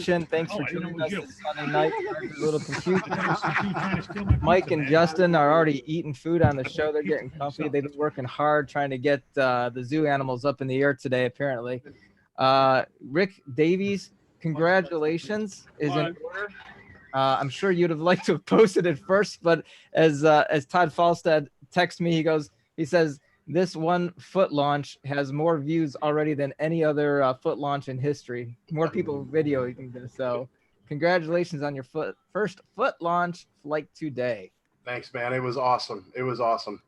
Thanks for joining us this Sunday night. A little confusion. Mike and Justin are already eating food on the show. They're getting comfy. They've been working hard trying to get the zoo animals up in the air today, apparently. Rick Davies, congratulations is in order. I'm sure you'd have liked to have posted it first, but as Todd Falstad texts me, he says, this one foot launch has more views already than any other foot launch in history. More people videoing this. So congratulations on your first foot launch flight today. Thanks, man. It was awesome. It was awesome.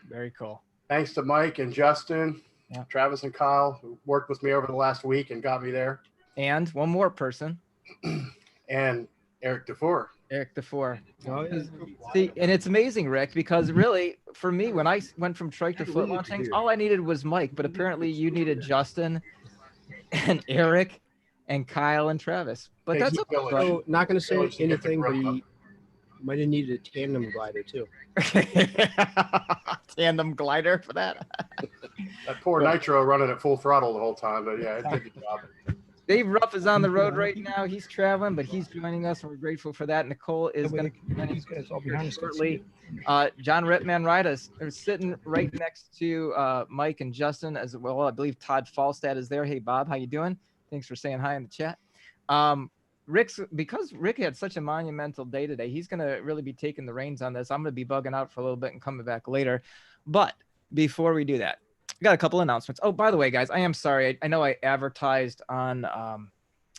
Very cool. Thanks to Mike and Justin, Travis and Kyle, who worked with me over the last week and got me there. And one more person. And Eric Defour. Eric Defour. See, and it's amazing, Rick, because really, for me, when I went from trike to foot launching, all I needed was Mike, but apparently you needed Justin and Eric and Kyle and Travis. But that's okay. So, not going to say anything, but he might have needed a tandem glider too. Tandem glider for that. That poor Nitro running at full throttle the whole time, but yeah, it did the job. Dave Ruff is on the road right now. He's traveling, but he's joining us, and we're grateful for that. Nicole is going to be joining us shortly. John Rittman Ridas is sitting right next to Mike and Justin as well. I believe Todd Falstad is there. Hey, Bob, how you doing? Thanks for saying hi in the chat. Because Rick had such a monumental day today, he's going to really be taking the reins on this. I'm going to be bugging out for a little bit and coming back later. But before we do that, I got a couple announcements. Oh, by the way, guys, I am sorry. I know I advertised on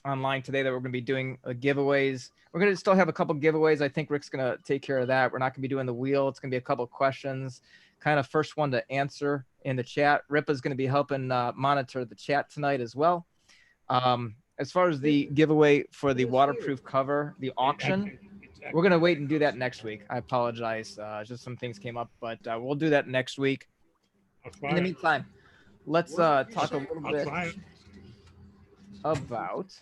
online today that we're going to be doing giveaways. We're going to still have a couple giveaways. I think Rick's going to take care of that. We're not going to be doing the wheel. It's going to be a couple questions. Kind of first one to answer in the chat. Ripa's going to be helping monitor the chat tonight as well. As far as the giveaway for the waterproof cover, the auction, we're going to wait and do that next week. I apologize. Just some things came up, but we'll do that next week. In the meantime, let's talk a little bit about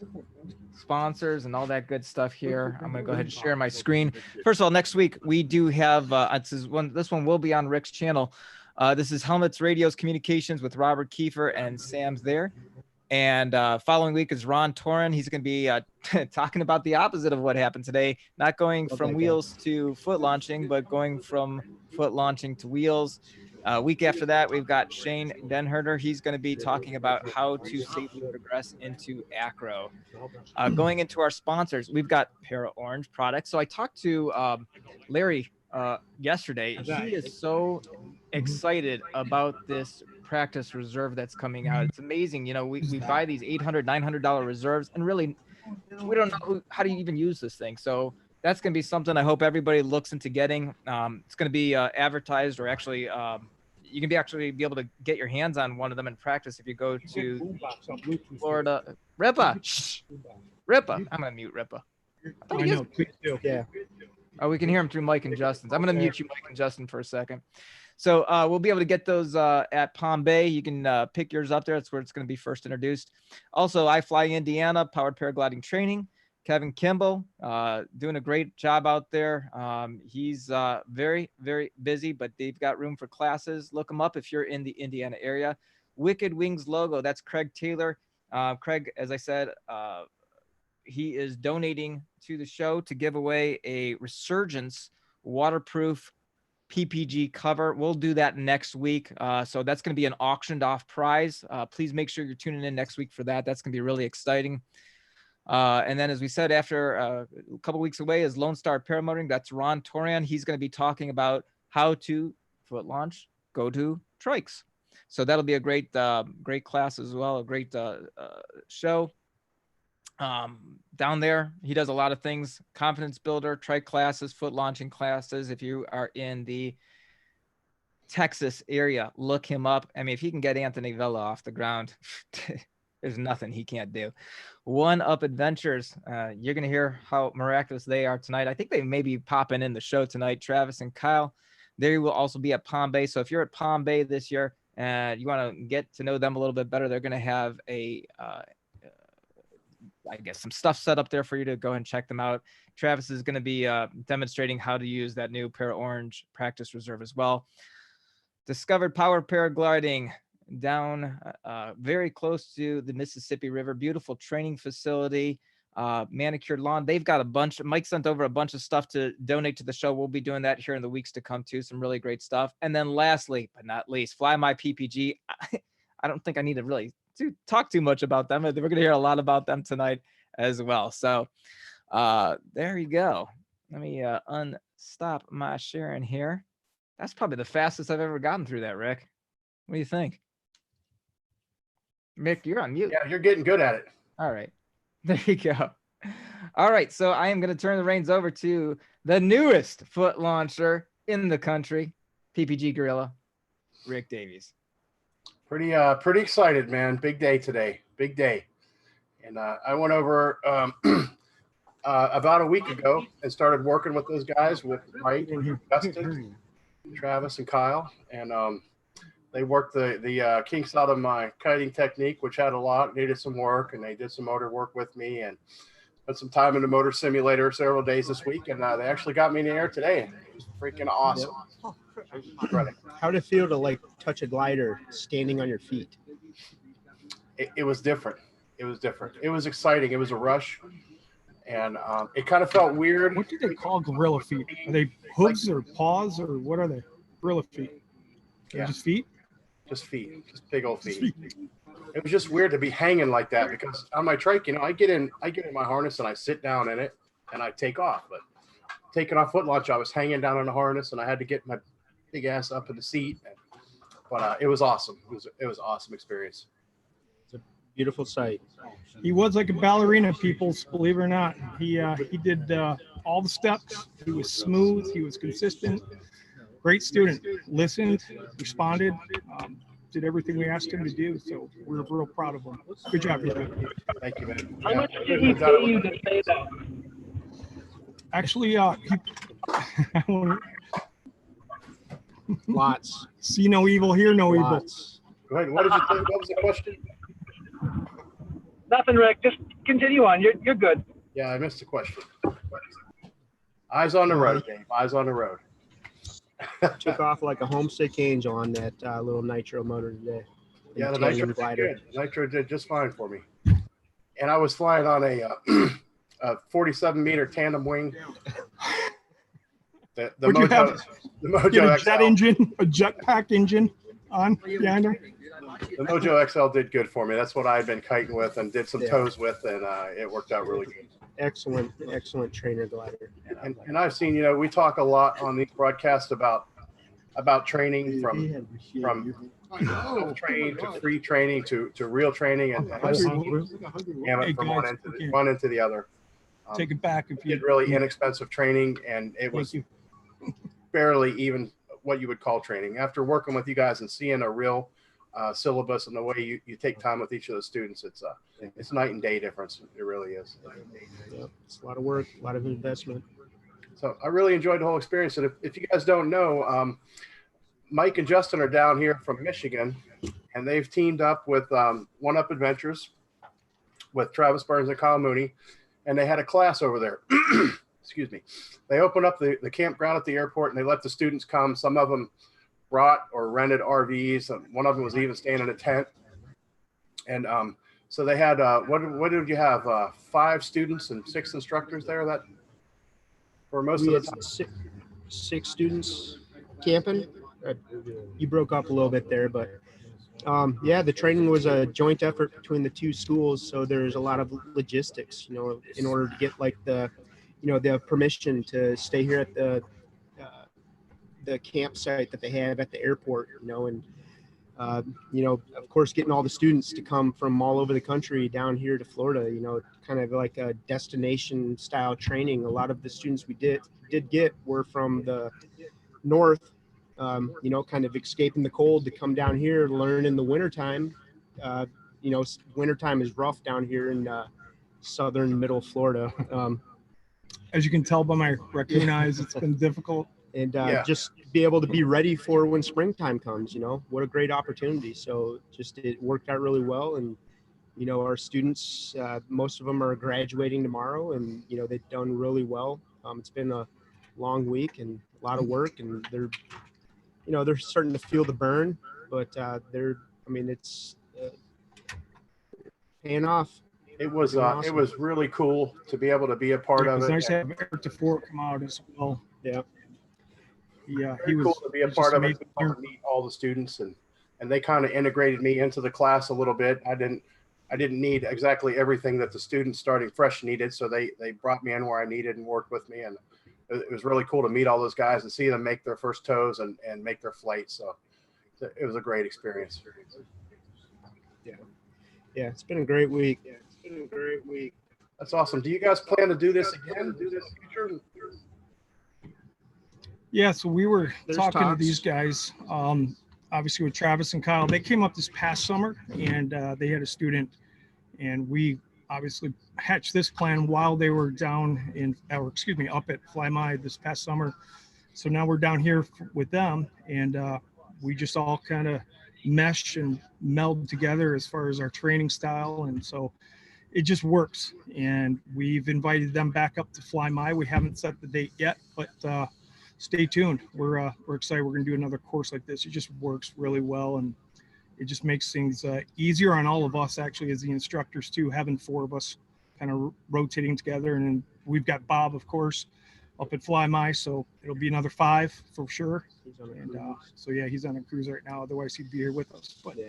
sponsors and all that good stuff here. I'm going to go ahead and share my screen. First of all, next week we do have this one will be on Rick's channel. This is Helmets, Radios, Communications with Robert Kiefer and Sam's there. And following week is Ron Torin. He's going to be talking about the opposite of what happened today, not going from wheels to foot launching, but going from foot launching to wheels. Week after that, we've got Shane Denherter. He's going to be talking about how to safely progress into acro. Going into our sponsors, we've got Para Orange products. So I talked to Larry yesterday. He is so excited about this practice reserve that's coming out. It's amazing. You know, we buy these $800, $900 reserves, and really, we don't know how to even use this thing. So that's going to be something I hope everybody looks into getting. It's going to be advertised, or actually, you can be able to get your hands on one of them in practice if you go to Florida. Ripa, shh. Ripa. I'm going to mute Ripa. I know. Yeah. Oh, we can hear him through Mike and Justin's. I'm going to mute you, Mike and Justin, for a second. So we'll be able to get those at Palm Bay. You can pick yours up there. That's where it's going to be first introduced. Also, I Fly Indiana, powered paragliding training. Kevin Kimball, doing a great job out there. He's very, very busy, but they've got room for classes. Look him up if you're in the Indiana area. Wicked Wings logo, that's Craig Taylor. Craig, as I said, he is donating to the show to give away a Resurgence waterproof PPG cover. We'll do that next week. So that's going to be an auctioned off prize. Please make sure you're tuning in next week for that. That's going to be really exciting. And then, as we said, after a couple weeks away is Lone Star Paramotoring. That's Ron Torian. He's going to be talking about how to foot launch, go to trikes. So that'll be a great class as well. A great show. Down there, he does a lot of things: confidence builder, trike classes, foot launching classes. If you are in the Texas area, look him up. I mean, if he can get Anthony Vella off the ground, there's nothing he can't do. One Up Adventures. You're going to hear how miraculous they are tonight. I think they may be popping in the show tonight. Travis and Kyle, they will also be at Palm Bay. So if you're at Palm Bay this year and you want to get to know them a little bit better, they're going to have I guess some stuff set up there for you to go and check them out. Travis is going to be demonstrating how to use that new Para Orange practice reserve as well. Discovered Power Paragliding down very close to the Mississippi River. Beautiful training facility. manicured lawn. They've got a bunch. Mike sent over a bunch of stuff to donate to the show. We'll be doing that here in the weeks to come too. Some really great stuff. And then lastly, but not least, FlyMiPPG. I don't think I need to really talk too much about them. We're going to hear a lot about them tonight as well. So there you go. Let me unstop my sharing here. That's probably the fastest I've ever gotten through that, Rick. What do you think? Mick, you're on mute. Yeah, you're getting good at it. All right. There you go. All right. So I am going to turn the reins over to the newest foot launcher in the country, PPG Gorilla, Rick Davies. Pretty excited, man. Big day today. Big day. And I went over about a week ago and started working with those guys, with Mike, Justin, Travis, and Kyle. And they worked the kinks out of my kiting technique, which had a lot, needed some work, and they did some motor work with me and spent some time in the motor simulator several days this week. And they actually got me in the air today. It was freaking awesome. How did it feel to like touch a glider standing on your feet? It was different. It was different. It was exciting. It was a rush. And it kind of felt weird. What do they call gorilla feet? Are they hooves or paws or what are they? Gorilla feet. Yeah. Just feet? Just feet. Just big old feet. It was just weird to be hanging like that, because on my trike, you know, I get in my harness and I sit down in it and I take off. But taking off foot launch, I was hanging down on the harness and I had to get my big ass up in the seat. But it was awesome. It was an awesome experience. It's a beautiful sight. He was like a ballerina, peoples, believe it or not. He did all the steps. He was smooth. He was consistent. Great student. Listened, responded, did everything we asked him to do. So we're real proud of him. Good job, man. Thank you, man. How much did he pay you to say that? Actually, Lots. see no evil, hear no evil. Lots. Go ahead. What was the question? Nothing, Rick. Just continue on. You're good. Yeah, I missed the question. Eyes on the road, Dave. Eyes on the road. Took off like a homesick angel on that little nitro motor today. Yeah, the nitro did good. The nitro did just fine for me. And I was flying on a 47-meter tandem wing. The Mojo XL. Jet engine, a jetpack engine on behind him. The Mojo XL did good for me. That's what I had been kiting with and did some tows with, and it worked out really good. Excellent trainer glider. And I've seen, you know, we talk a lot on these broadcasts about training from train to free training to real training, and I've seen gamut from one end to the other. Take it back if you did really inexpensive training, and it was barely even what you would call training. After working with you guys and seeing a real syllabus and the way you take time with each of the students, it's night and day difference. It really is. Yeah, it's a lot of work, a lot of investment. So I really enjoyed the whole experience. And if you guys don't know, Mike and Justin are down here from Michigan, and they've teamed up with One Up Adventures with Travis Burns and Kyle Mooney, and they had a class over there. Excuse me. They opened up the campground at the airport, and they let the students come. Some of them brought or rented RVs. One of them was even staying in a tent. And so they had, what did you have? 5 students and 6 instructors there that for most of the time? Six students camping. You broke up a little bit there, but yeah, the training was a joint effort between the 2 schools. So there's a lot of logistics, you know, in order to get like the permission to stay here at the campsite that they have at the airport, you know, and you know, of course, getting all the students to come from all over the country down here to Florida, you know, kind of like a destination style training. A lot of the students we did get were from the north, you know, kind of escaping the cold to come down here, learn in the wintertime. You know, wintertime is rough down here in southern middle Florida. As you can tell by my raccoon eyes, it's been difficult. And just be able to be ready for when springtime comes, you know, what a great opportunity. So just it worked out really well. And, you know, our students, most of them are graduating tomorrow, and, you know, they've done really well. It's been a long week and a lot of work, and they're, you know, they're starting to feel the burn, but it's paying off. It was Awesome. it was really cool to be able to be a part It of was it. nice to have Eric Defour come out as well. Yeah. Yeah, Very he was cool to be a he's part just of it, amazing. to be able to meet all the students, and they kind of integrated me into the class a little bit. I didn't need exactly everything that the students starting fresh needed, so they brought me in where I needed and worked with me, and it was really cool to meet all those guys and see them make their first tows and make their flights. So it was a great experience. Yeah, it's been a great week. That's awesome. Do you guys plan to do this again? Do this in the future? Yeah, so we were There's talking to talks. these guys, obviously with Travis and Kyle. They came up this past summer, and they had a student, and we obviously hatched this plan while they were down in, or excuse me, up at FlyMi this past summer. So now we're down here with them, and we just all kind of mesh and meld together as far as our training style, and so it just works. And we've invited them back up to FlyMi. We haven't set the date yet, but stay tuned. We're excited. We're going to do another course like this. It just works really well, and it just makes things easier on all of us, actually, as the instructors too, having 4 of us kind of rotating together. And then we've got Bob, of course, up at FlyMi, so it'll be another 5 for sure. And so yeah, he's on a cruise right now. Otherwise, he'd be here with us. But Yeah.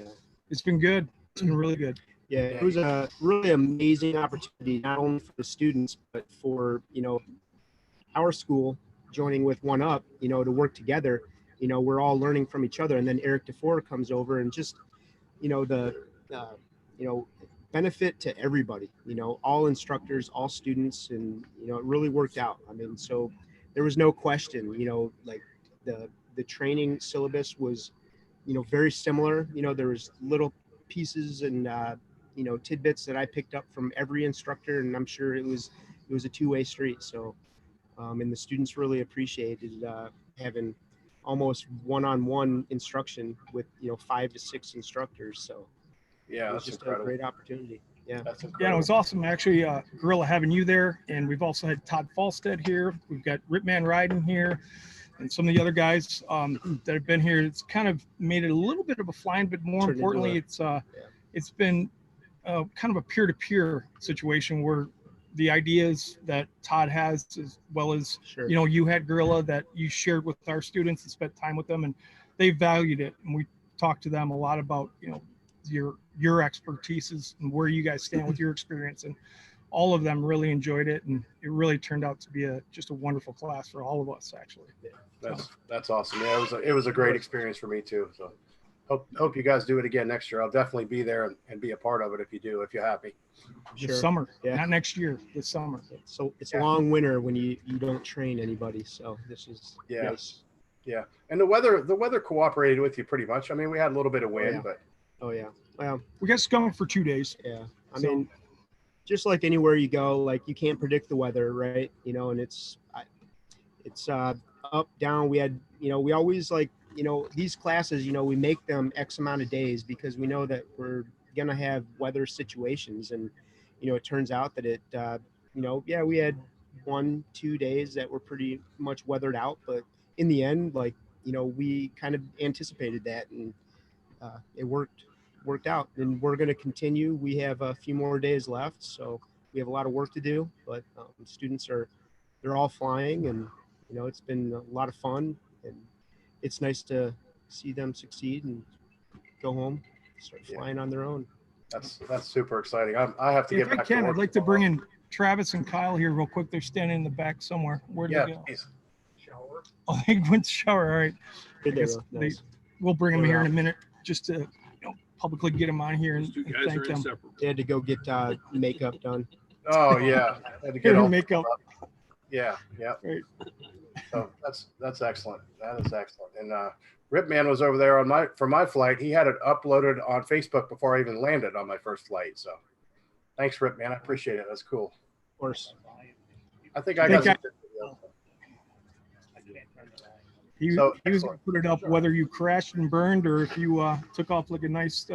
it's been good. It's been really good. Yeah, it was a really amazing opportunity, not only for the students, but for, our school joining with One Up, to work together. We're all learning from each other. And then Eric Defour comes over, and just, the benefit to everybody, all instructors, all students. And, it really worked out. I mean, so there was no question, like the training syllabus was, very similar. There was little pieces and, tidbits that I picked up from every instructor, and I'm sure it was a two-way street. So, and the students really appreciated having almost one-on-one instruction with 5 to 6 instructors. So Yeah, it was that's just incredible. a great opportunity. Yeah. That's Yeah, incredible. it was awesome. Actually, Gorilla having you there, and we've also had Todd Falstead here. We've got Ripman Riding here, and some of the other guys that have been here. It's kind of made it a little bit of a flying, but more Turned into importantly, it's been kind of a peer-to-peer situation where the ideas that Todd has, as well as Sure. you had Gorilla, that you shared with our students and spent time with them, and they valued it. And we talked to them a lot about your expertise and where you guys stand with your experience, and all of them really enjoyed it, and it really turned out to be just a wonderful class for all of us, actually. That's awesome. Yeah, it was a great experience for me too. So hope you guys do it again next year. I'll definitely be there and be a part of it if you're happy. Sure. This summer, Yeah. not next year, this summer. So it's a long winter when you don't train anybody. So this is nice. Yeah. And the weather cooperated with you pretty much. I mean, we had a little bit of wind, yeah. but Oh yeah. Well, We got skunk for 2 days. yeah. I So- mean, just like anywhere you go, like you can't predict the weather, right? And it's up, down. We had, we always like, these classes, we make them X amount of days because we know that we're going to have weather situations. And, it turns out that we had 1-2 days that were pretty much weathered out, but in the end, like, we kind of anticipated that, and it worked out, and we're going to continue. We have a few more days left, so we have a lot of work to do, but students they're all flying, and it's been a lot of fun, and it's nice to see them succeed and go home, start flying on their own. that's super exciting. I have to If get I back can, to work. I'd like to bring in Travis and Kyle here real quick. They're standing in the back somewhere. Where'd Yeah, they go? please. Oh, they went to shower. All right. Good day, guess though. they- Nice. We'll bring them here in a minute just to publicly get them on here and, Those 2 and guys thank are them. inseparable. They had to go get makeup done. Oh yeah. Had to get Here to all- make up. Yeah. Right. So that's excellent. That is excellent. And Ripman was over there for my flight. He had it uploaded on Facebook before I even landed on my first flight. So thanks, Ripman. I appreciate it. That's cool. Of course. I think I got some Think good videos. He, So, he was going to put it up whether you crashed and burned or if you took off like a nice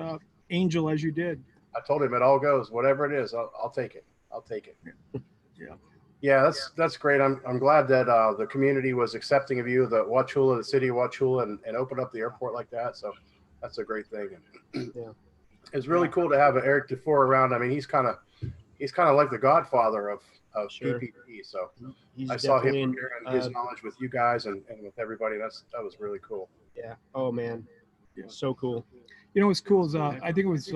angel as you did. I told him it all goes, whatever it is, I'll take it. I'll take it. Yeah. Yeah, that's great. I'm glad that the community was accepting of you, the Wauchula, the city of Wauchula, and opened up the airport like that. So that's a great thing. And Yeah. it's really cool to have Eric Defour around. I mean, he's kind of he's kind of like the godfather of Sure. PPP. So He's I saw definitely him sharing his knowledge with you guys and with everybody. That was really cool. yeah. Oh man, so cool. You know what's cool is I think it was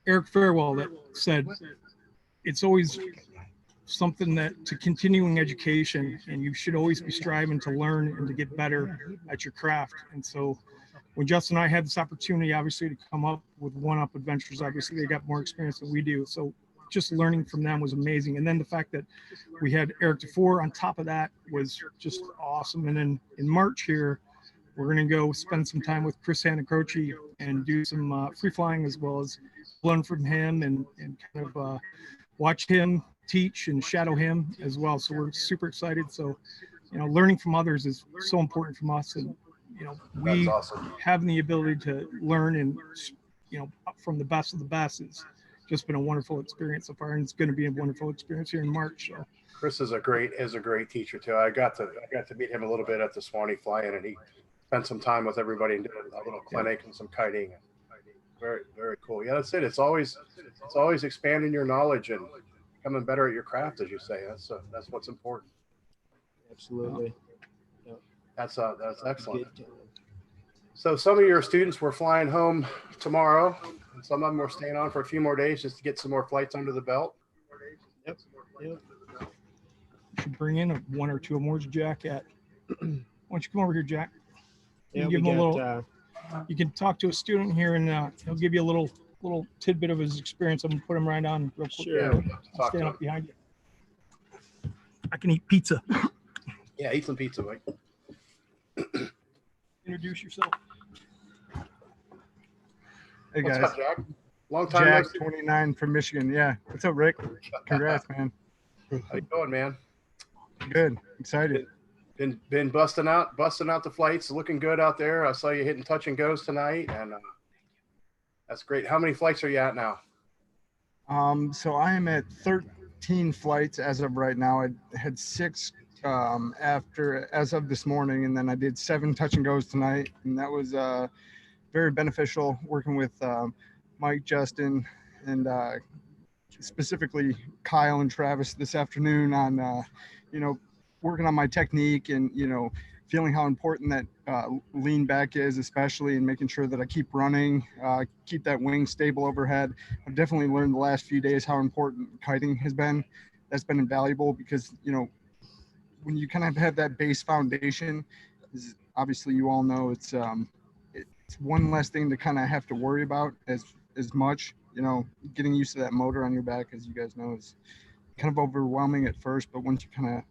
Eric Farewell that said it's always something that to continuing education, and you should always be striving to learn and to get better at your craft. And so when Justin and I had this opportunity, obviously, to come up with one-up adventures, obviously they got more experience than we do. So just learning from them was amazing. And then the fact that we had Eric Defour on top of that was just awesome. And then in March here, we're going to go spend some time with Chris Anacroce and do some free flying, as well as learn from him and kind of watch him teach and shadow him as well. So we're super excited. So, you know, learning from others is so important from us. And, you know, we awesome. having the ability to learn and, you know, from the best of the best has just been a wonderful experience so far. And it's going to be a wonderful experience here in March. So Chris is a great teacher too. I got to meet him a little bit at the Swanee Fly-In, and he spent some time with everybody and did a little clinic and some kiting. Very, very cool. Yeah, that's it. It's always expanding your knowledge and becoming better at your craft, as you say. That's what's important. Absolutely. That's excellent. So some of your students were flying home tomorrow, and some of them were staying on for a few more days just to get some more flights under the belt. Yep. you should bring in one or two more, Jack. Why don't you come over here, Jack? Yeah, give him a little. You can talk to a student here, and he'll give you a little tidbit of his experience. I'm gonna put him right on real quick. Sure. Yeah, I'll stand up behind you. I can eat pizza. Yeah, eat some pizza, Mike. Introduce yourself. Hey What's guys, up, Jack? Long time. Jack, no see. 29 from Michigan. Yeah, what's up, Rick? Congrats, man. How you doing, man? Good, excited. Been busting out the flights, looking good out there. I saw you hitting touch and goes tonight, and that's great. How many flights are you at now? So I am at 13 flights as of right now. I had 6 as of this morning, and then I did 7 touch and goes tonight, and that was very beneficial working with Mike, Justin, and specifically Kyle and Travis this afternoon on working on my technique and feeling how important that lean back is, especially, and making sure that I keep running, keep that wing stable overhead. I've definitely learned the last few days how important kiting has been. That's been invaluable because when you kind of have that base foundation, obviously you all know it's one less thing to kind of have to worry about as much. Getting used to that motor on your back, as you guys know, is kind of overwhelming at first, but once you kind of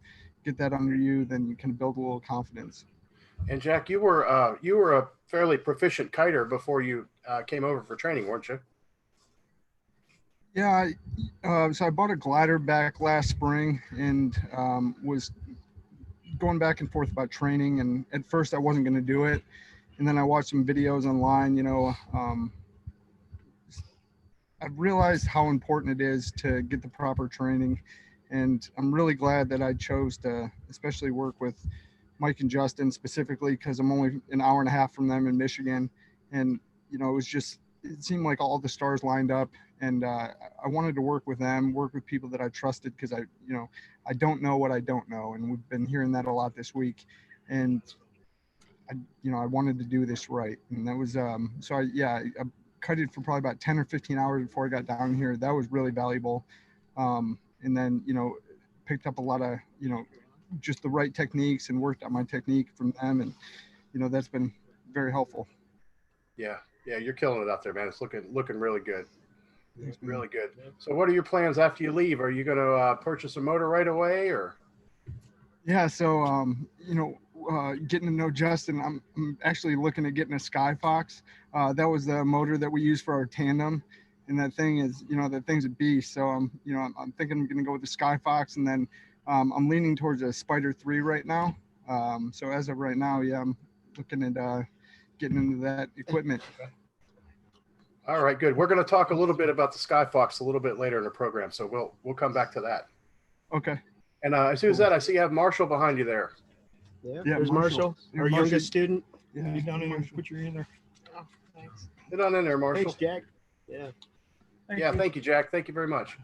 get that under you, then you can build a little confidence. And Jack, you were a fairly proficient kiter before you came over for training, weren't you? Yeah, so I bought a glider back last spring and was going back and forth about training. And at first I wasn't going to do it. And then I watched some videos online, I realized how important it is to get the proper training. And I'm really glad that I chose to especially work with Mike and Justin specifically, because I'm only an hour and a half from them in Michigan. And, it seemed like all the stars lined up, and I wanted to work with them, work with people that I trusted, because I don't know what I don't know. And we've been hearing that a lot this week. And I wanted to do this right. And that was, I kited for probably about 10 or 15 hours before I got down here. That was really valuable. And then, picked up a lot of, just the right techniques and worked on my technique from them. And, that's been very helpful. Yeah. Yeah. You're killing it out there, man. It's looking really good. It's really good. So what are your plans after you leave? Are you going to purchase a motor right away, or? Yeah. So, getting to know Justin, I'm actually looking at getting a Skyfox. That was the motor that we use for our tandem. And that thing is, that thing's a beast. So I'm thinking I'm going to go with the Skyfox, and then I'm leaning towards a Spider 3 right now. So as of right now, yeah, I'm looking at getting into that equipment. All right, good. We're going to talk a little bit about the Skyfox a little bit later in the program, so we'll come back to that. Okay. And as soon as that, I see you have Marshall behind you there. Yeah, Yeah, there's Marshall, our Marshall. youngest student. Yeah. Get down in there. Put your ear in there. Oh, thanks. Get on in there, Marshall. Thanks, Jack. Yeah. Thank you, Jack. Thank you very much.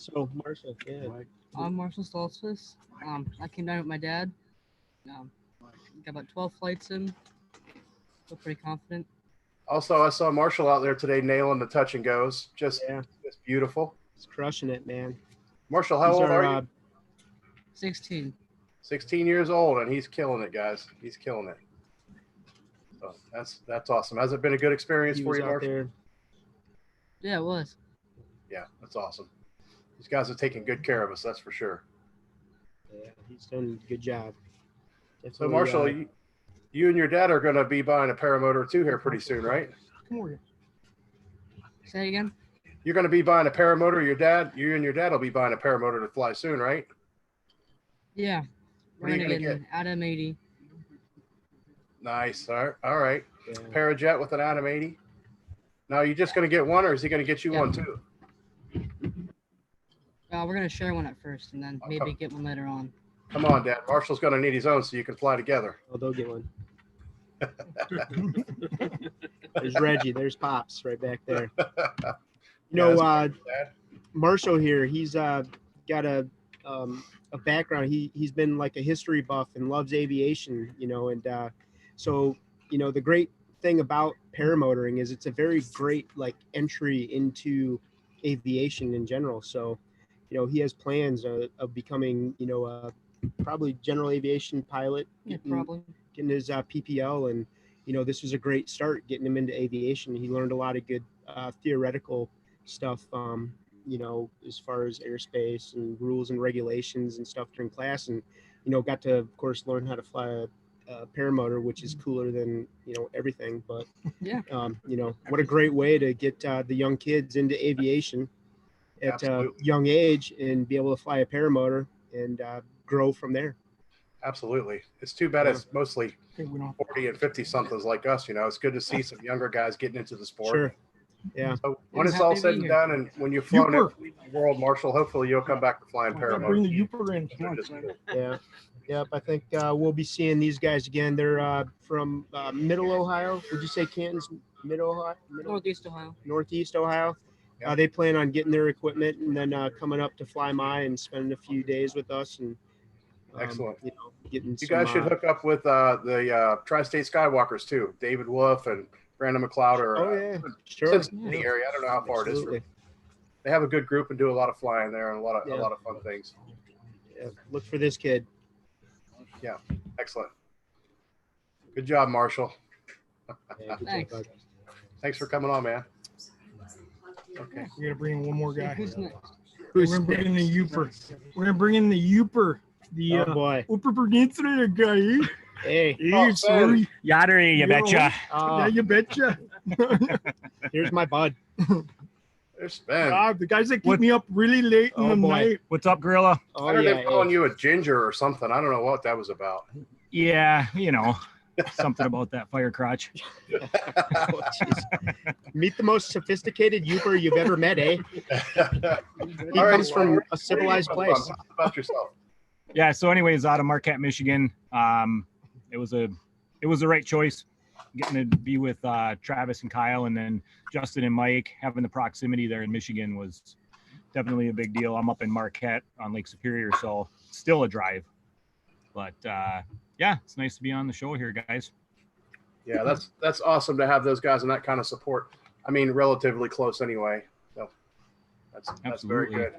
So Marshall, yeah. I'm Marshall Stoltzfus. I came down with my dad. Got about 12 flights in. Feel pretty confident. Also, I saw Marshall out there today nailing the touch and goes. Just beautiful. He's crushing it, man. Marshall, how old are you? 16. 16 years old, and he's killing it, guys. He's killing it. So that's awesome. Has it been a good experience for you, Marshall? There. Yeah, it was. Yeah, that's awesome. These guys are taking good care of us, that's for sure. Yeah, he's done a good job. So, Marshall, you and your dad are going to be buying a paramotor too here pretty soon, right? Come over here. Say it again. You're going to be buying a paramotor. You and your dad will be buying a paramotor to fly soon, right? Yeah. What are you going to get? Atom 80. Nice. All right. Yeah. Parajet with an Atom 80. Now, are you just going to get one, or is he going to get you one too? We're going to share one at first, and then maybe get one later on. Come on, Dad. Marshall's going to need his own so you can fly together. Oh, they'll get one. There's Reggie. There's Pops right back there. You know, Marshall here, he's got a background. He's been like a history buff and loves aviation, you know, and so, you know, the great thing about paramotoring is it's a very great like entry into aviation in general. So, you know, he has plans of becoming, you know, probably general aviation pilot, getting his PPL, and you know, this was a great start getting him into aviation. He learned a lot of good theoretical stuff, you know, as far as airspace and rules and regulations and stuff during class, and you know, got to of course learn how to fly a paramotor, which is cooler than, you know, everything. But you know, what a great way to get the young kids into aviation at a young age and be able to fly a paramotor and grow from there. Absolutely. It's too bad it's mostly 40 and 50 somethings like us, you know. It's good to see some younger guys getting into the sport. Sure. Yeah. So when it's all said and done, and when you've flown the world, Marshall, hopefully you'll come back to flying paramotor. Bring the Uper in. Yeah. Yep. I think we'll be seeing these guys again. They're from Middle Ohio. Would you say Canton's Middle Ohio? Northeast Ohio. Northeast Ohio. They plan on getting their equipment and then coming up to FlyMi and spending a few days with us. And excellent. You know, getting you guys should hook up with the Tri-State Skywalkers too. David Wolf and Brandon McLeod are sure. Cincinnati area. I don't know how far it is. They have a good group and do a lot of flying there and a lot of fun things. Yeah. Look for this kid. Yeah, excellent. Good job, Marshall. Thanks. Thanks for coming on, man. Okay, we gotta bring in one more guy. Who's next? We're gonna bring in the Uper. We're gonna bring in the Uper. The Upper Peninsula guy. Hey, sorry. Yadder, you betcha. Yeah, you betcha. Here's my bud. There's Ben. The guys that keep me up really late in the night. What's up, Gorilla? I heard they calling you a ginger or something. I don't know what that was about. Yeah, you know, something about that fire crotch. Meet the most sophisticated Uber you've ever met, eh? He comes from a civilized place. Talk about yourself. Yeah. So, anyways, out of Marquette, Michigan, it was the right choice. Getting to be with Travis and Kyle, and then Justin and Mike, having the proximity there in Michigan was definitely a big deal. I'm up in Marquette on Lake Superior, so still a drive. But yeah, it's nice to be on the show here, guys. Yeah, that's awesome to have those guys and that kind of support. I mean, relatively close anyway. So that's very good.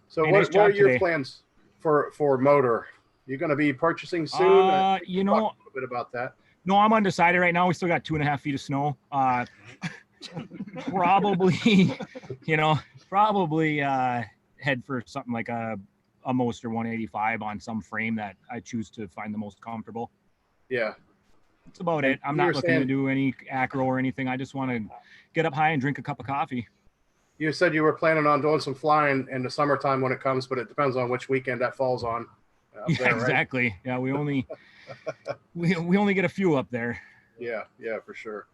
So what are your plans for motor? You're going to be purchasing soon? You know, talk a little bit about that. No, I'm undecided right now. We still got 2.5 feet of snow. Probably head for something like a Moster 185 on some frame that I choose to find the most comfortable. Yeah. That's about it. I'm not looking to do any acro or anything. I just want to get up high and drink a cup of coffee. You said you were planning on doing some flying in the summertime when it comes, but it depends on which weekend that falls on. Yeah, exactly. Right? Yeah, we only get a few up there. Yeah, for sure.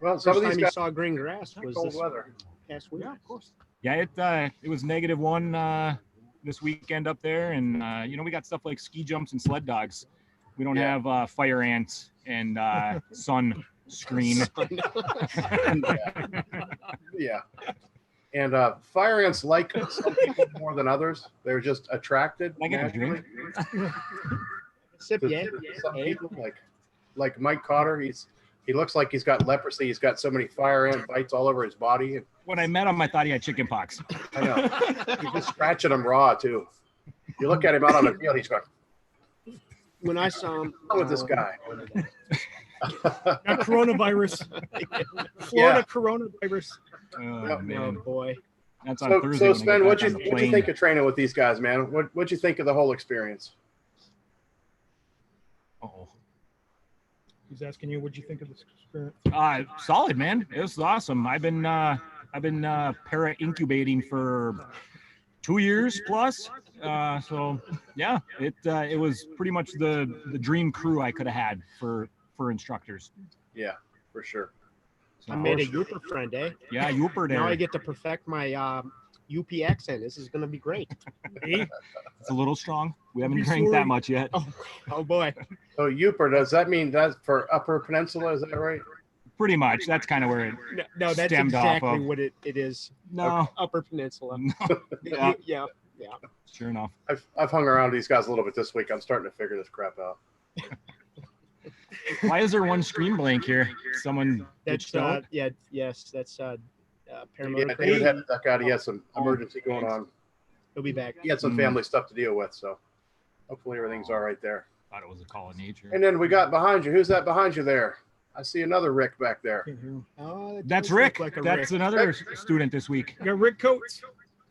Well, some of these guys saw green grass was cold weather. Past week. Yeah, of course. Yeah, it was -1 this weekend up there, and we got stuff like ski jumps and sled dogs. We don't have fire ants and sun screen. Yeah. And fire ants like some people more than others. They're just attracted. I get a drink. Sip, yeah. Some people like Mike Cotter. He looks like he's got leprosy. He's got so many fire ant bites all over his body. And When I met him, I thought he had chicken pox. I know he's just scratching them raw too. You look at him out on the field, he's going, When I saw him, "What's with this guy?" Got coronavirus. Florida coronavirus. Oh, Yep. Oh man. boy. That's on So, Thursday. so when I get Sven, back what'd on you the plane. think of training with these guys, man? What'd you think of the whole experience? Oh. He's asking you, what'd you think of this experience? Solid, man. It was awesome. I've been para incubating for 2 years plus. So yeah, it was pretty much the dream crew I could have had for instructors. Yeah, for sure. So, I made a Yooper friend, eh? yeah, Yooper there. Now I get to perfect my UP accent. This is going to be great. It's a little strong. We haven't Be drank sorry. that much yet. Oh boy. So Yooper, does that mean that's for Upper Peninsula? Is that right? Pretty much. That's kind of where it. No, that's Stemmed off exactly of- what it is. No. Upper Peninsula. Yeah, Yeah. sure enough. I've hung around these guys a little bit this week. I'm starting to figure this crap out. Why is there one screen blank here? Someone That's ditched out? yes, that's Yeah, Paramotor. David had to duck out. He had some emergency going on. He'll be back. He had some family stuff to deal with, so hopefully everything's all right there. Thought it was a call of nature. And then we got behind you. Who's that behind you there? I see another Rick back there. Oh, it That's does look Rick. like a That's Rick. another student this week. You got Rick Coates.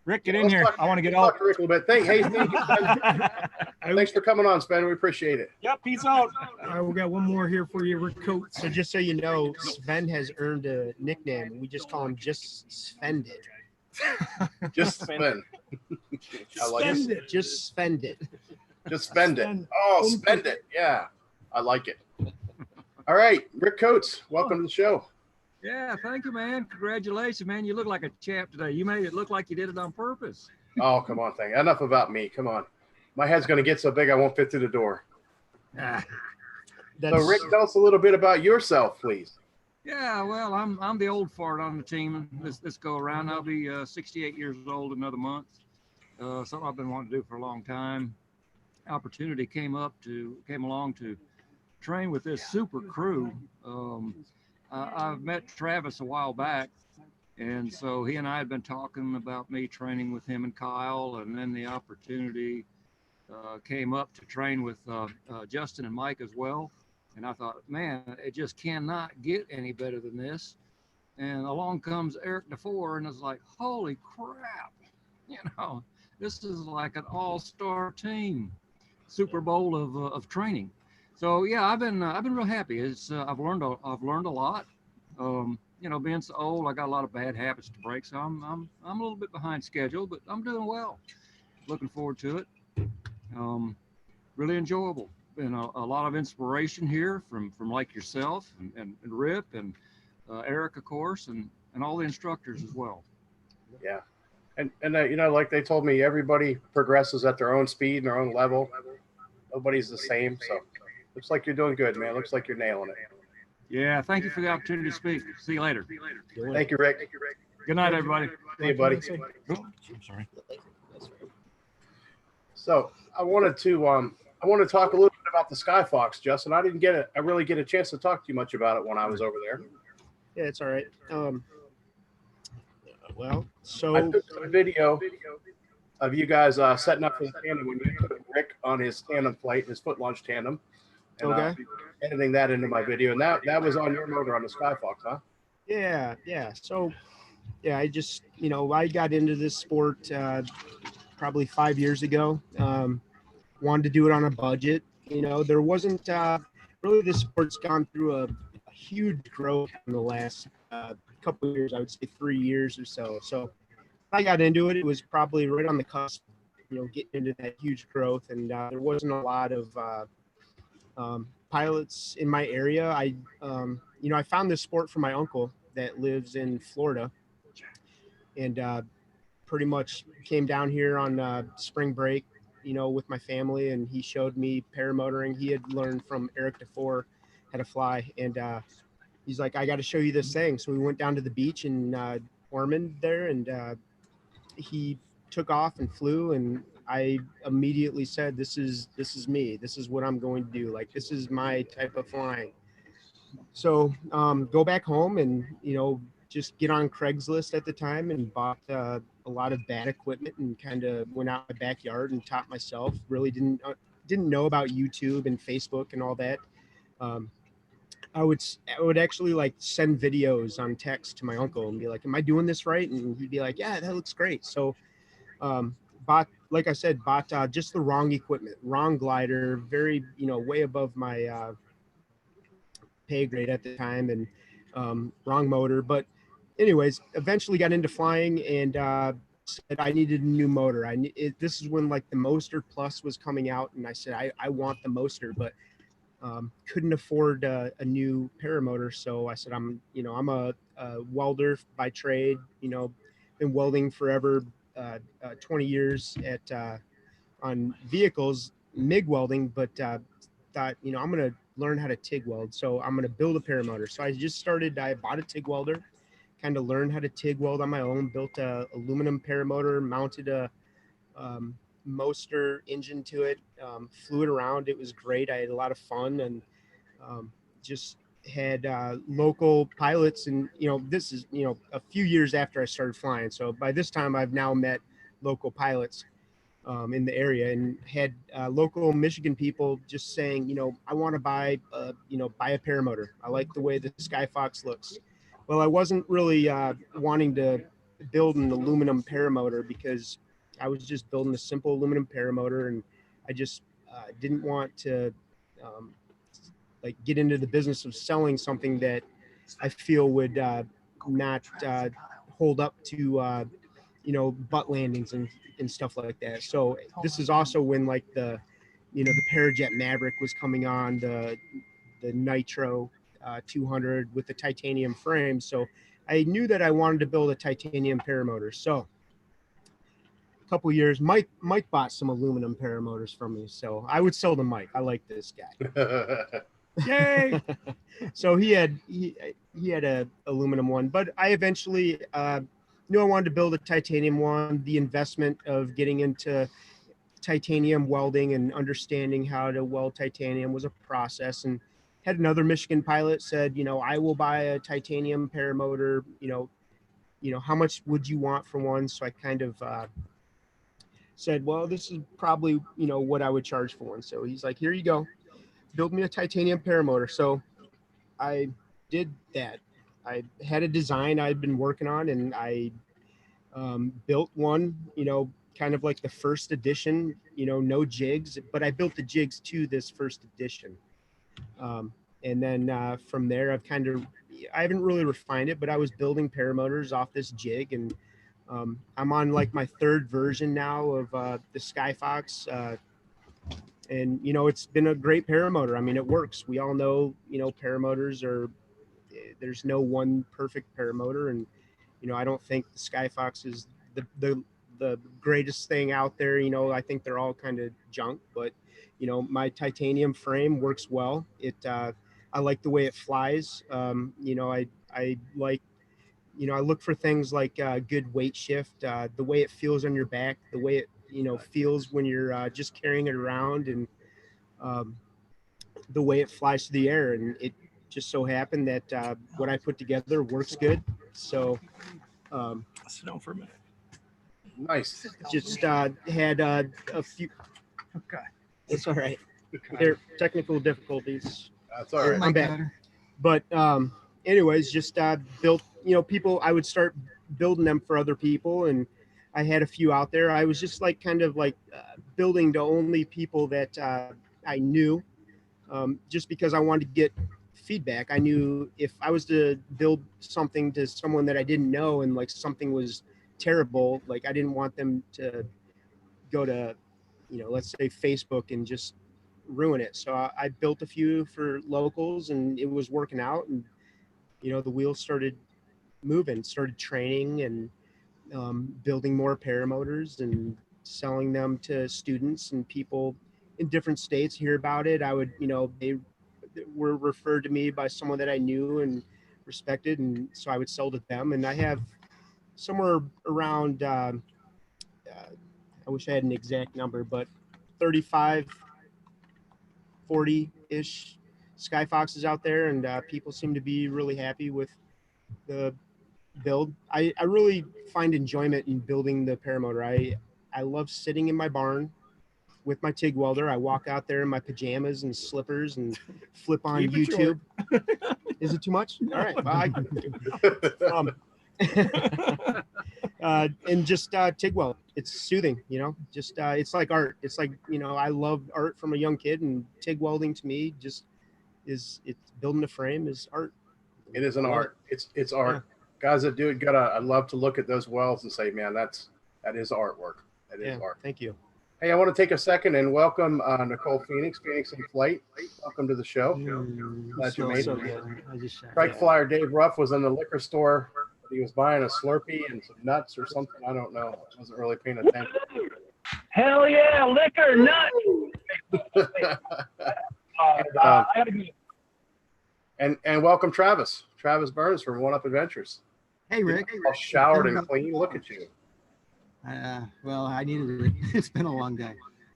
Rick, get in Let's here. talk- I want to get let's out. talk to Rick a little bit. Thank you, Spen. Thanks for coming on, Spen. We appreciate it. Yep, peace out. All right, we got one more here for you, Rick Coates. So just so you know, Sven has earned a nickname. We just call him Just Spend It. Just spend. I like Spend it. it. Just spend it. Just spend it. Spend. Oh, spend it. Yeah, I like it. All right, Rick Coates, welcome to the show. Yeah, thank you, man. Congratulations, man. You look like a champ today. You made it look like you did it on purpose. Oh, come on, thing. Enough about me. Come on. My head's going to get so big I won't fit through the door. Ah. That's, So, Rick, tell us a little bit about yourself, please. Yeah, well, I'm the old fart on the team this go around. I'll be 68 years old in another month. Something I've been wanting to do for a long time. Opportunity came along to train with this super crew. I've met Travis a while back, and so he and I had been talking about me training with him and Kyle, and then the opportunity came up to train with Justin and Mike as well. And I thought, man, it just cannot get any better than this. And along comes Eric Defour, and it's like, holy crap, this is like an all-star team, Super Bowl of training. So yeah, I've been real happy. I've learned a lot. Being so old, I got a lot of bad habits to break, so I'm a little bit behind schedule, but I'm doing well. Looking forward to it. Really enjoyable. Been a lot of inspiration here from like yourself and Rip and Eric, of course, and all the instructors as well. Yeah. And like they told me, everybody progresses at their own speed and their own level. Nobody's the same. So looks like you're doing good, man. Looks like you're nailing it. Yeah, thank you for the opportunity to speak. See you later. Thank you, Rick. Good night, everybody. See you, buddy. I'm sorry. So I wanted to talk a little bit about the Skyfox, Justin. I didn't really get a chance to talk to you much about it when I was over there. Yeah, it's all right. Well, so I took a video of you guys setting up for the tandem when you took Rick on his tandem flight, his foot launch tandem. And Okay. I'll be editing that into my video. And that was on your motor on the Skyfox, huh? yeah. So yeah, I just I got into this sport probably 5 years ago. Wanted to do it on a budget. There wasn't really, this sport's gone through a huge growth in the last couple of years. I would say 3 years or so. So I got into it. It was probably right on the cusp, getting into that huge growth, and there wasn't a lot of pilots in my area. I found this sport from my uncle that lives in Florida, and pretty much came down here on spring break, with my family, and he showed me paramotoring. He had learned from Eric Defour how to fly, and he's like, I got to show you this thing. So we went down to the beach, and Ormond there, and he took off and flew, and I immediately said, this is me. This is what I'm going to do. Like, this is my type of flying. So go back home and, just get on Craigslist at the time and bought a lot of bad equipment and kind of went out my backyard and taught myself. Really didn't know about YouTube and Facebook and all that. I would actually like send videos on text to my uncle and be like, am I doing this right? And he'd be like, yeah, that looks great. So bought just the wrong equipment, wrong glider, very, way above my pay grade at the time, and wrong motor. But anyways, eventually got into flying and said I needed a new motor. This is when like the Moster Plus was coming out, and I said I want the Moster, but couldn't afford a new paramotor. So I said I'm a welder by trade. Been welding forever, 20 years at on vehicles, MIG welding, but thought I'm gonna learn how to TIG weld. So I'm gonna build a paramotor. So I bought a TIG welder, kind of learned how to TIG weld on my own, built a aluminum paramotor, mounted a Moster engine to it, flew it around. It was great. I had a lot of fun, and just had local pilots. And this is a few years after I started flying, so by this time I've now met local pilots in the area, and had local Michigan people just saying, I want to buy a paramotor. I like the way the Skyfox looks. Well, I wasn't really wanting to build an aluminum paramotor because I was just building a simple aluminum paramotor, and I just didn't want to get into the business of selling something that I feel would not hold up to butt landings and stuff like that. So this is also when the Parajet Maverick was coming on, the Nitro 200 with the titanium frame. So I knew that I wanted to build a titanium paramotor. So a couple years, Mike bought some aluminum paramotors from me. So I would sell to Mike. I like this guy. Yay! So he had a aluminum one, but I eventually knew I wanted to build a titanium one. The investment of getting into titanium welding and understanding how to weld titanium was a process, and had another Michigan pilot said, I will buy a titanium paramotor, how much would you want for one? So I kind of said, well, this is probably, what I would charge for one. So he's like, here you go, build me a titanium paramotor. So I did that. I had a design I'd been working on, and I built one, kind of like the first edition, no jigs, but I built the jigs to this first edition. And then from there, I haven't really refined it, but I was building paramotors off this jig, and I'm on like my third version now of the Skyfox. And, it's been a great paramotor. I mean, it works. We all know, paramotors there's no one perfect paramotor. And, I don't think the Skyfox is the greatest thing out there. I think they're all kind of junk, but, my titanium frame works well. I like the way it flies. I like, I look for things like good weight shift, the way it feels on your back, the way it, feels when you're just carrying it around, and the way it flies through the air. And it just so happened that what I put together works good. So Sit down for a minute. Nice. just had a few. Okay. It's all right. There are technical difficulties. That's all right. I'm back. But anyways, just built, people, I would start building them for other people, and I had a few out there. I was just kind of building to only people that I knew, just because I wanted to get feedback. I knew if I was to build something to someone that I didn't know, and something was terrible, I didn't want them to go to, let's say Facebook and just ruin it. So I built a few for locals, and it was working out, and the wheels started moving, started training, and building more paramotors and selling them to students and people in different states hear about it. I would, they were referred to me by someone that I knew and respected, and so I would sell to them. And I have somewhere around, I wish I had an exact number, but 35, 40-ish Sky Foxes out there, and people seem to be really happy with the build. I really find enjoyment in building the Paramotor. I love sitting in my barn with my TIG welder. I walk out there in my pajamas and slippers and flip on YouTube. Is it too much? All right. Well, and just TIG weld. It's soothing, you know, just it's like art. It's like, you know, I love art from a young kid, and TIG welding to me just it's building a frame is art. It is an art. It's art. Yeah. Guys that do it, I love to look at those welds and say, man, that is artwork. That is art. Thank you. Hey, I want to take a second and welcome Nicole Phoenix in Flight. Welcome to the show. Glad you made it. Strike Flyer Dave Ruff was in the liquor store. He was buying a Slurpee and some nuts or something. I don't know. I wasn't really paying attention. Hell yeah, liquor, nuts. And welcome Travis Burns from One Up Adventures. Hey Rick. All showered and clean. Look at you. Well, I needed it. It's been a long day.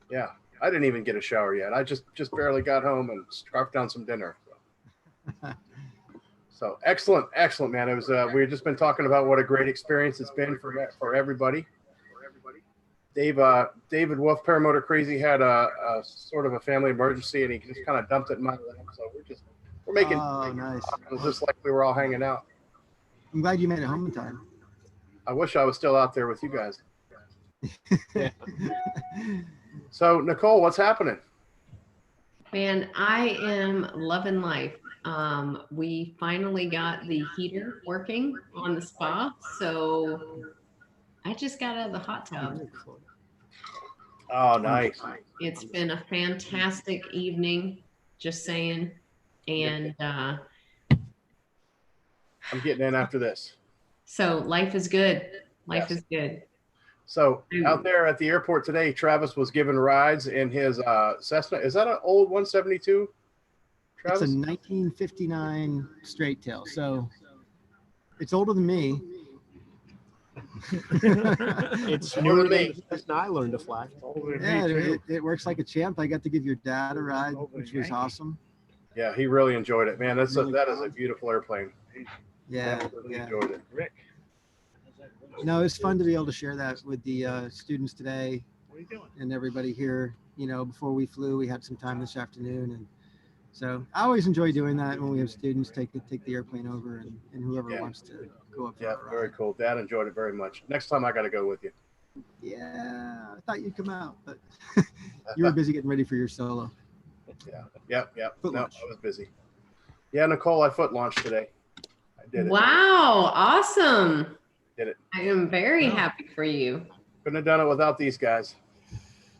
Yeah, I didn't even get a shower yet. I just barely got home and scarfed down some dinner. So excellent, man. It was we've just been talking about what a great experience it's been for everybody. David Wolf, Paramotor Crazy, had a sort of a family emergency, and he just kind of dumped it in my lap. So we're making nice. Just like we were all hanging out. I'm glad you made it home in time. I wish I was still out there with you guys. So Nicole, what's happening? Man, I am loving life. We finally got the heater working on the spa, so I just got out of the hot tub. Oh, nice. It's been a fantastic evening, just saying. And I'm getting in after this. So life is good. Life is good. So out there at the airport today, Travis was giving rides in his Cessna. Is that an old 172? Travis? It's a 1959 straight tail. So it's older than me. It's newer than me. I learned to fly. Yeah, it works like a champ. I got to give your dad a ride, which was awesome. Yeah, he really enjoyed it, man. That is a beautiful airplane. Yeah, really enjoyed it. Rick. No, it's fun to be able to share that with the students today and everybody here. You know, before we flew, we had some time this afternoon, and so I always enjoy doing that when we have students take the airplane over, and whoever wants to go up. Yeah, very cool. Dad enjoyed it very much. Next time I got to go with you. Yeah, I thought you'd come out, but you were busy getting ready for your solo. Yeah. No, I was busy. Yeah, Nicole, I foot launched today. I did it. Wow, awesome. Did it. I am very happy for you. Couldn't have done it without these guys.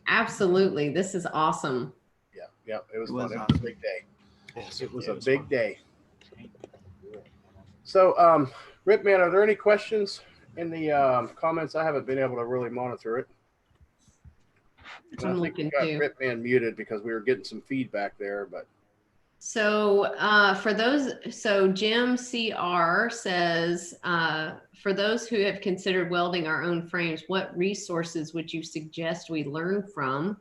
Absolutely. This is awesome. Yeah, it was fun. It was a big day. Yes, it was a big day. So, Rip Man, are there any questions in the comments? I haven't been able to really monitor it. I think we got Rip Man muted because we were getting some feedback there, but. So Jim CR says, for those who have considered welding our own frames, what resources would you suggest we learn from?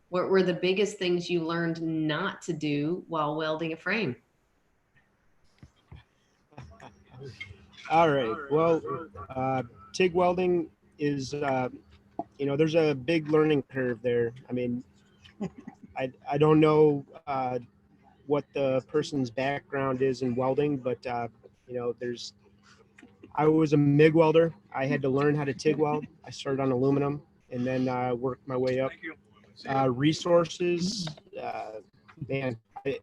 What were the biggest things you learned not to do while welding a frame? All right. Well, TIG welding is, there's a big learning curve there. I mean, I don't know what the person's background is in welding, but I was a MIG welder. I had to learn how to TIG weld. I started on aluminum and then worked my way up. Resources, man, I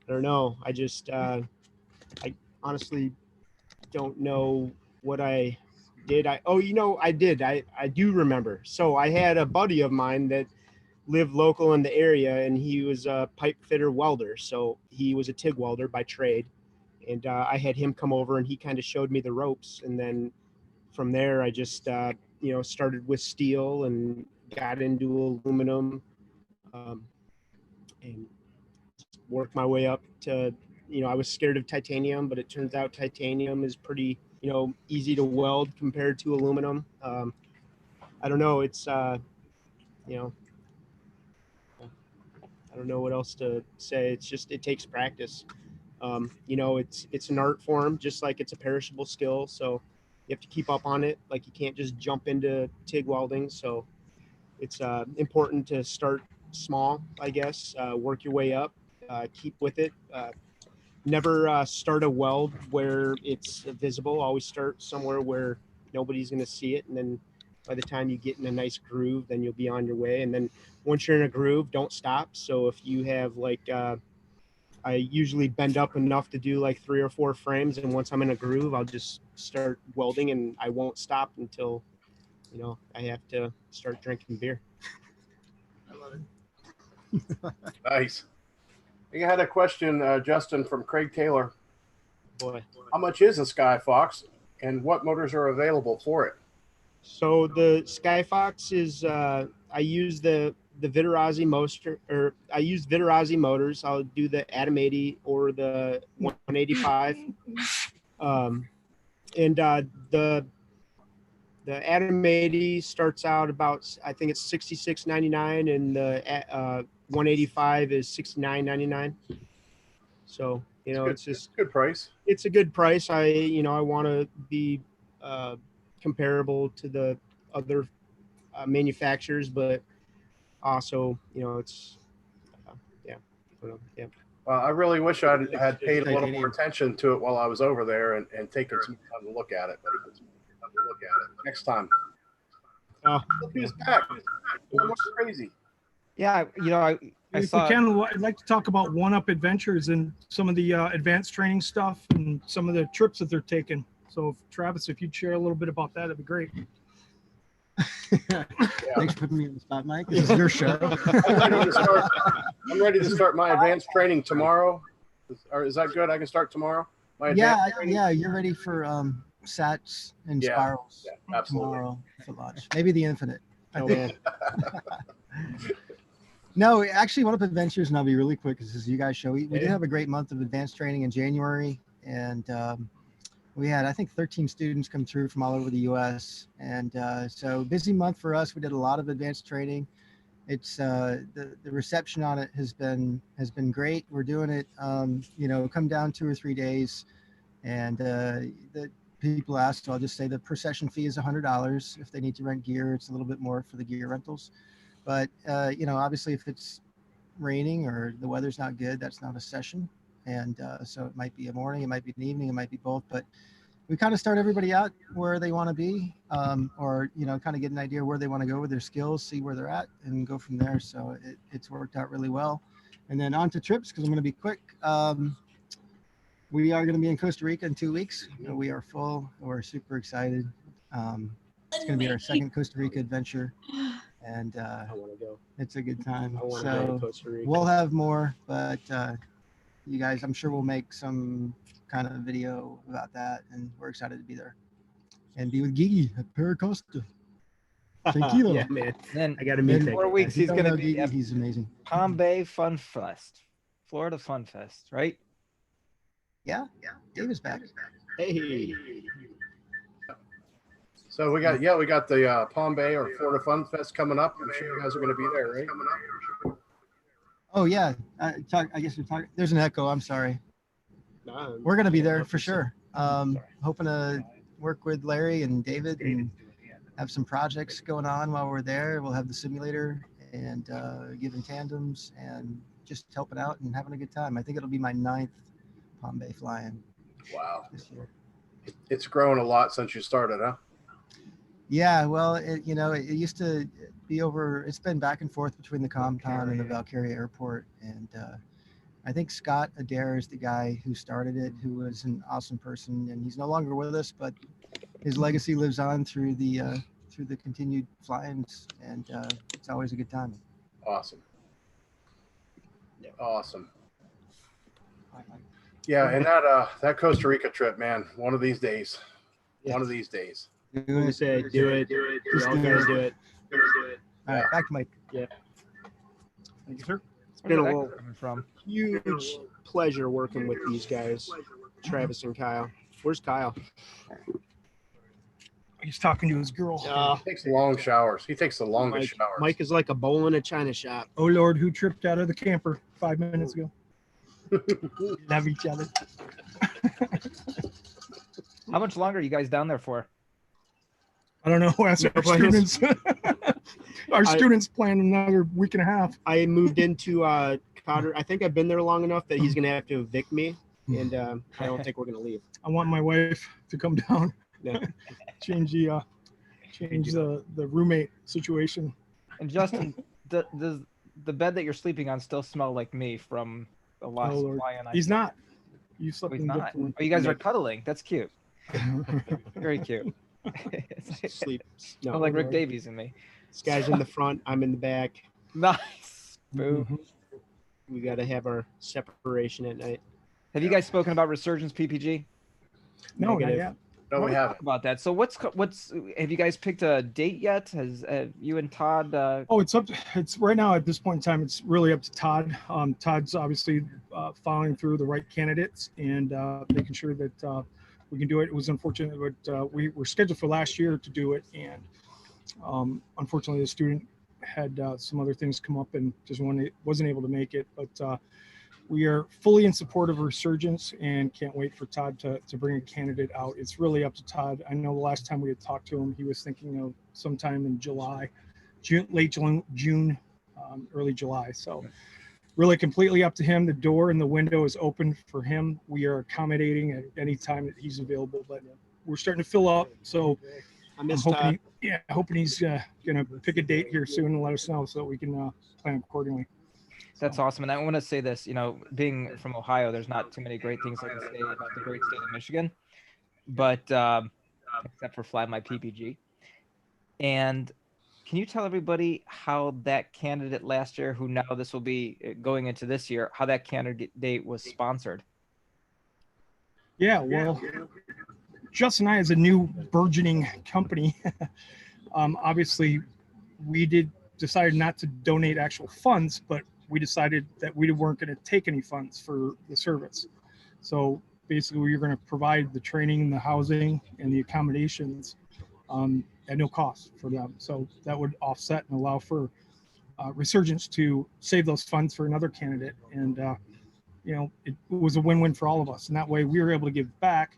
don't know. I just, I honestly don't know what I did. I did. I do remember. So I had a buddy of mine that lived local in the area, and he was a pipe fitter welder. So he was a TIG welder by trade. And I had him come over, and he kind of showed me the ropes. And then from there, I just, started with steel and got into aluminum, and worked my way up to, I was scared of titanium, but it turns out titanium is pretty you know, easy to weld compared to aluminum. I don't know. It's, you know, I don't know what else to say. It's just, it takes practice. You know, it's an art form, just like it's a perishable skill. So you have to keep up on it. Like you can't just jump into TIG welding. So it's important to start small, I guess, work your way up, keep with it. Never start a weld where it's visible. Always start somewhere where nobody's going to see it. And then by the time you get in a nice groove, then you'll be on your way. And then once you're in a groove, don't stop. So if you have like, I usually bend up enough to do like 3 or 4 frames. And once I'm in a groove, I'll just start welding and I won't stop until, you know, I have to start drinking beer. I love it. Nice. I had a question, Justin, from Craig Taylor. Boy, how much is a Skyfox, and what motors are available for it? So the Skyfox is I use the Vitarazi motor, or I use Vitarazi motors. I'll do the Atom 80 or the 185. And the Atom 80 starts out about, I think it's $66.99, and the 185 is $69.99. So, you know, it's just a good price. It's a good price. I want to be comparable to the other manufacturers, but also, you know, it's yeah. Well, I really wish I had paid a little more attention to it while I was over there and taken some time to look at it. But next time. Look who's back. What's crazy? Yeah, you know, I saw. I'd like to talk about One-Up Adventures and some of the advanced training stuff and some of the trips that they're taking. So, Travis, if you'd share a little bit about that, that'd be great. Thanks for putting me on the spot, Mike. This is your show. I'm ready to start my advanced training tomorrow. Is that good? I can start tomorrow? Yeah, you're ready for sats and spirals tomorrow for launch. Maybe the infinite. Oh, man. No, actually, One-Up Adventures, and I'll be really quick because this is you guys' show. We did have a great month of advanced training in January, and we had, I think, 13 students come through from all over the U.S. And so busy month for us. We did a lot of advanced training. It's the reception on it has been great. We're doing it, you know, come down 2 or 3 days, and the people ask, so I'll just say the per session fee is $100. If they need to rent gear, it's a little bit more for the gear rentals. But, you know, obviously if it's raining or the weather's not good, that's not a session. And so it might be a morning, it might be an evening, it might be both. But we kind of start everybody out where they want to be, or, you know, kind of get an idea where they want to go with their skills, see where they're at, and go from there. So it's worked out really well. And then on to trips, because I'm going to be quick. We are going to be in Costa Rica in 2 weeks. We are full. We're super excited. It's going to be our second Costa Rica adventure. And I want to go. It's a good time. I want to go to Costa Rica. We'll have more, but you guys, I'm sure we'll make some kind of video about that, and we're excited to be there and be with Gigi at Paracosta. Tranquilo. Yeah, man. Then I got to meet in 4 weeks, he's going to be Gigi, he's amazing. Palm Bay Fun Fest, Florida Fun Fest, right? Yeah. Dave is back. Hey. So we got the Palm Bay or Florida Fun Fest coming up. I'm sure you guys are going to be there, right? Oh yeah, I guess you're talking. There's an echo. I'm sorry. No, we're going to be there for sure. Hoping to work with Larry and David and have some projects going on while we're there. We'll have the simulator and giving tandems and just helping out and having a good time. I think it'll be my 9th Palm Bay flying. Wow. This year. It's grown a lot since you started, huh? Yeah, well, it used to be over. It's been back and forth between the Compton and the Valkyria Airport, and I think Scott Adair is the guy who started it, who was an awesome person, and he's no longer with us, but his legacy lives on through the continued flyings, and it's always a good time. Awesome. Awesome. Yeah, and that Costa Rica trip, man. One of these days. Yeah. One of these days. You said, do it. Just all guys do it. All right, back to Mike. Yeah. Thank you, sir. It's been Coming from huge pleasure working with these guys, Travis and Kyle. Where's Kyle? He's talking to his girl. He takes long showers. He takes the longest showers. Mike is like a bowl in a china shop. Oh Lord, who tripped out of the camper 5 minutes ago? Love each other. How much longer are you guys down there for? I don't know. Ask our students. Our students plan another week and a half. I moved into Cotter. I think I've been there long enough that he's going to have to evict me, and I don't think we're going to leave. I want my wife to come down. Yeah. change the roommate situation. And Justin, does the bed that you're sleeping on still smell like me from the last fly-in? He's not. You slept He's in a not. different one. Oh, you guys are cuddling. That's cute. Very cute. Sleep. No, like Rick Davies and me. This guy's in the front. I'm in the back. Nice. Boo. We got to have our separation at night. Have you guys spoken about Resurgence PPG? No, not yet. No, we haven't. About that. So what's have you guys picked a date yet? Has you and Todd? Oh, it's right now at this point in time. It's really up to Todd. Todd's obviously following through the right candidates and making sure that we can do it. It was unfortunate, but we were scheduled for last year to do it, and unfortunately, the student had some other things come up and just wasn't able to make it. But we are fully in support of Resurgence and can't wait for Todd to bring a candidate out. It's really up to Todd. I know the last time we had talked to him, he was thinking of sometime in late June, early July. So really completely up to him. The door and the window is open for him. We are accommodating at any time that he's available, but we're starting to fill up. So I'm hoping he's going to pick a date here soon and let us know so that we can plan accordingly. That's awesome. And I want to say this, being from Ohio, there's not too many great things I can say about the great state of Michigan, but except for FlyMiPPG. And can you tell everybody how that candidate last year, who now this will be going into this year, how that candidate was sponsored? Yeah, well, Justin and I, as a new burgeoning company, obviously we decided not to donate actual funds, but we decided that we weren't going to take any funds for the service. So basically we were going to provide the training, the housing, and the accommodations at no cost for them. So that would offset and allow for Resurgence to save those funds for another candidate. And, it was a win-win for all of us. And that way we were able to give back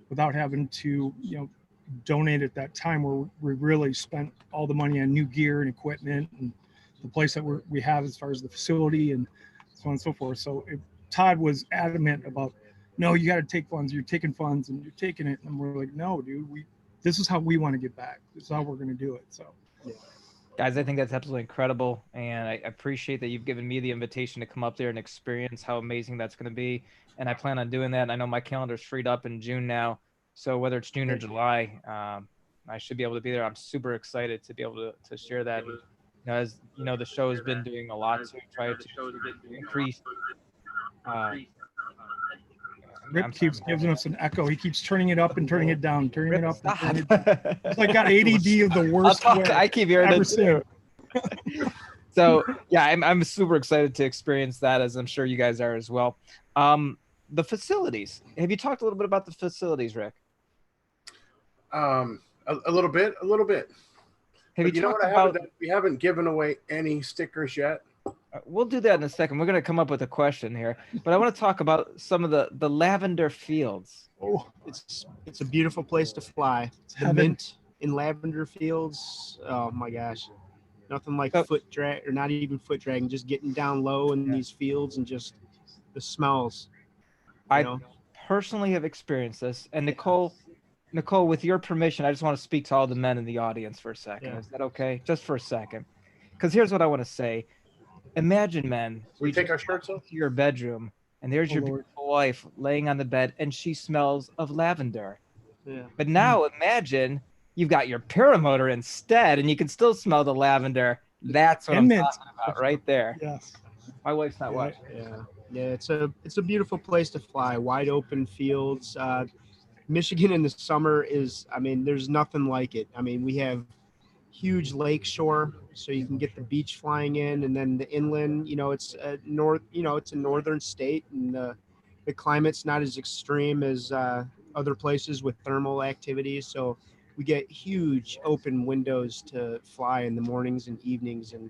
without having to, donate at that time where we really spent all the money on new gear and equipment and the place that we have as far as the facility and so on and so forth. So Todd was adamant about, no, you got to take funds. You're taking funds and you're taking it. And we're like, no, dude, this is how we want to get back. This is how we're going to do it. So, yeah. Guys, I think that's absolutely incredible. And I appreciate that you've given me the invitation to come up there and experience how amazing that's going to be. And I plan on doing that. And I know my calendar's freed up in June now. So whether it's June or July, I should be able to be there. I'm super excited to be able to share that. And, as you know, the show has been doing a lot to try to increase. Rip keeps giving us an echo. He keeps turning it up and turning it down, turning it up and turning it down. It's like got ADD of the worst way I keep hearing ever it seen. So yeah, I'm super excited to experience that, as I'm sure you guys are as well. The facilities. Have you talked a little bit about the facilities, Rick? A little bit. Have you know talked what about? We haven't given away any stickers yet. We'll do that in a second. We're going to come up with a question here, but I want to talk about some of the lavender fields. Oh, it's a beautiful place to fly. The mint in lavender fields. Oh my gosh, nothing like foot drag, or not even foot dragging. Just getting down low in these fields and just the smells. I personally have experienced this, and Nicole, with your permission, I just want to speak to all the men in the audience for a second. Yeah. Is that okay? Just for a second. Because here's what I want to say. Imagine, men, we take our shirts off to your bedroom, and there's your beautiful wife laying on the bed, and she smells of lavender. Yeah. But now imagine you've got your paramotor instead, and you can still smell the lavender. That's what I'm talking about right there. Yes. My wife's not watching. Yeah, it's a beautiful place to fly. Wide open fields. Michigan in the summer there's nothing like it. We have huge lake shore, so you can get the beach flying in, and then the inland, it's a northern state, and the climate's not as extreme as other places with thermal activities. So we get huge open windows to fly in the mornings and evenings. And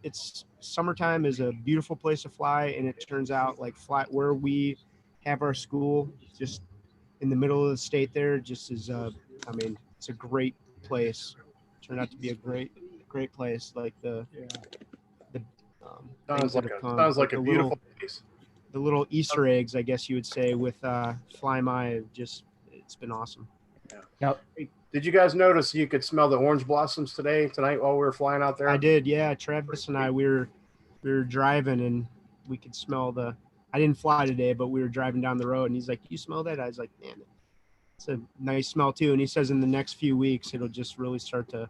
it's summertime is a beautiful place to fly. And it turns out like flat where we have our school just in the middle of the state there, just is, it's a great place. Turned out to be a great place. Like Sounds like a beautiful place. The little Easter eggs, I guess you would say, with FlyMi, it's been awesome. Yeah. Now, did you guys notice you could smell the orange blossoms tonight while we were flying out there? I did, yeah. Travis and I, we were driving and we could smell I didn't fly today, but we were driving down the road and he's like, "You smell that?" I was like, "Man, it's a nice smell too." And he says in the next few weeks it'll just really start to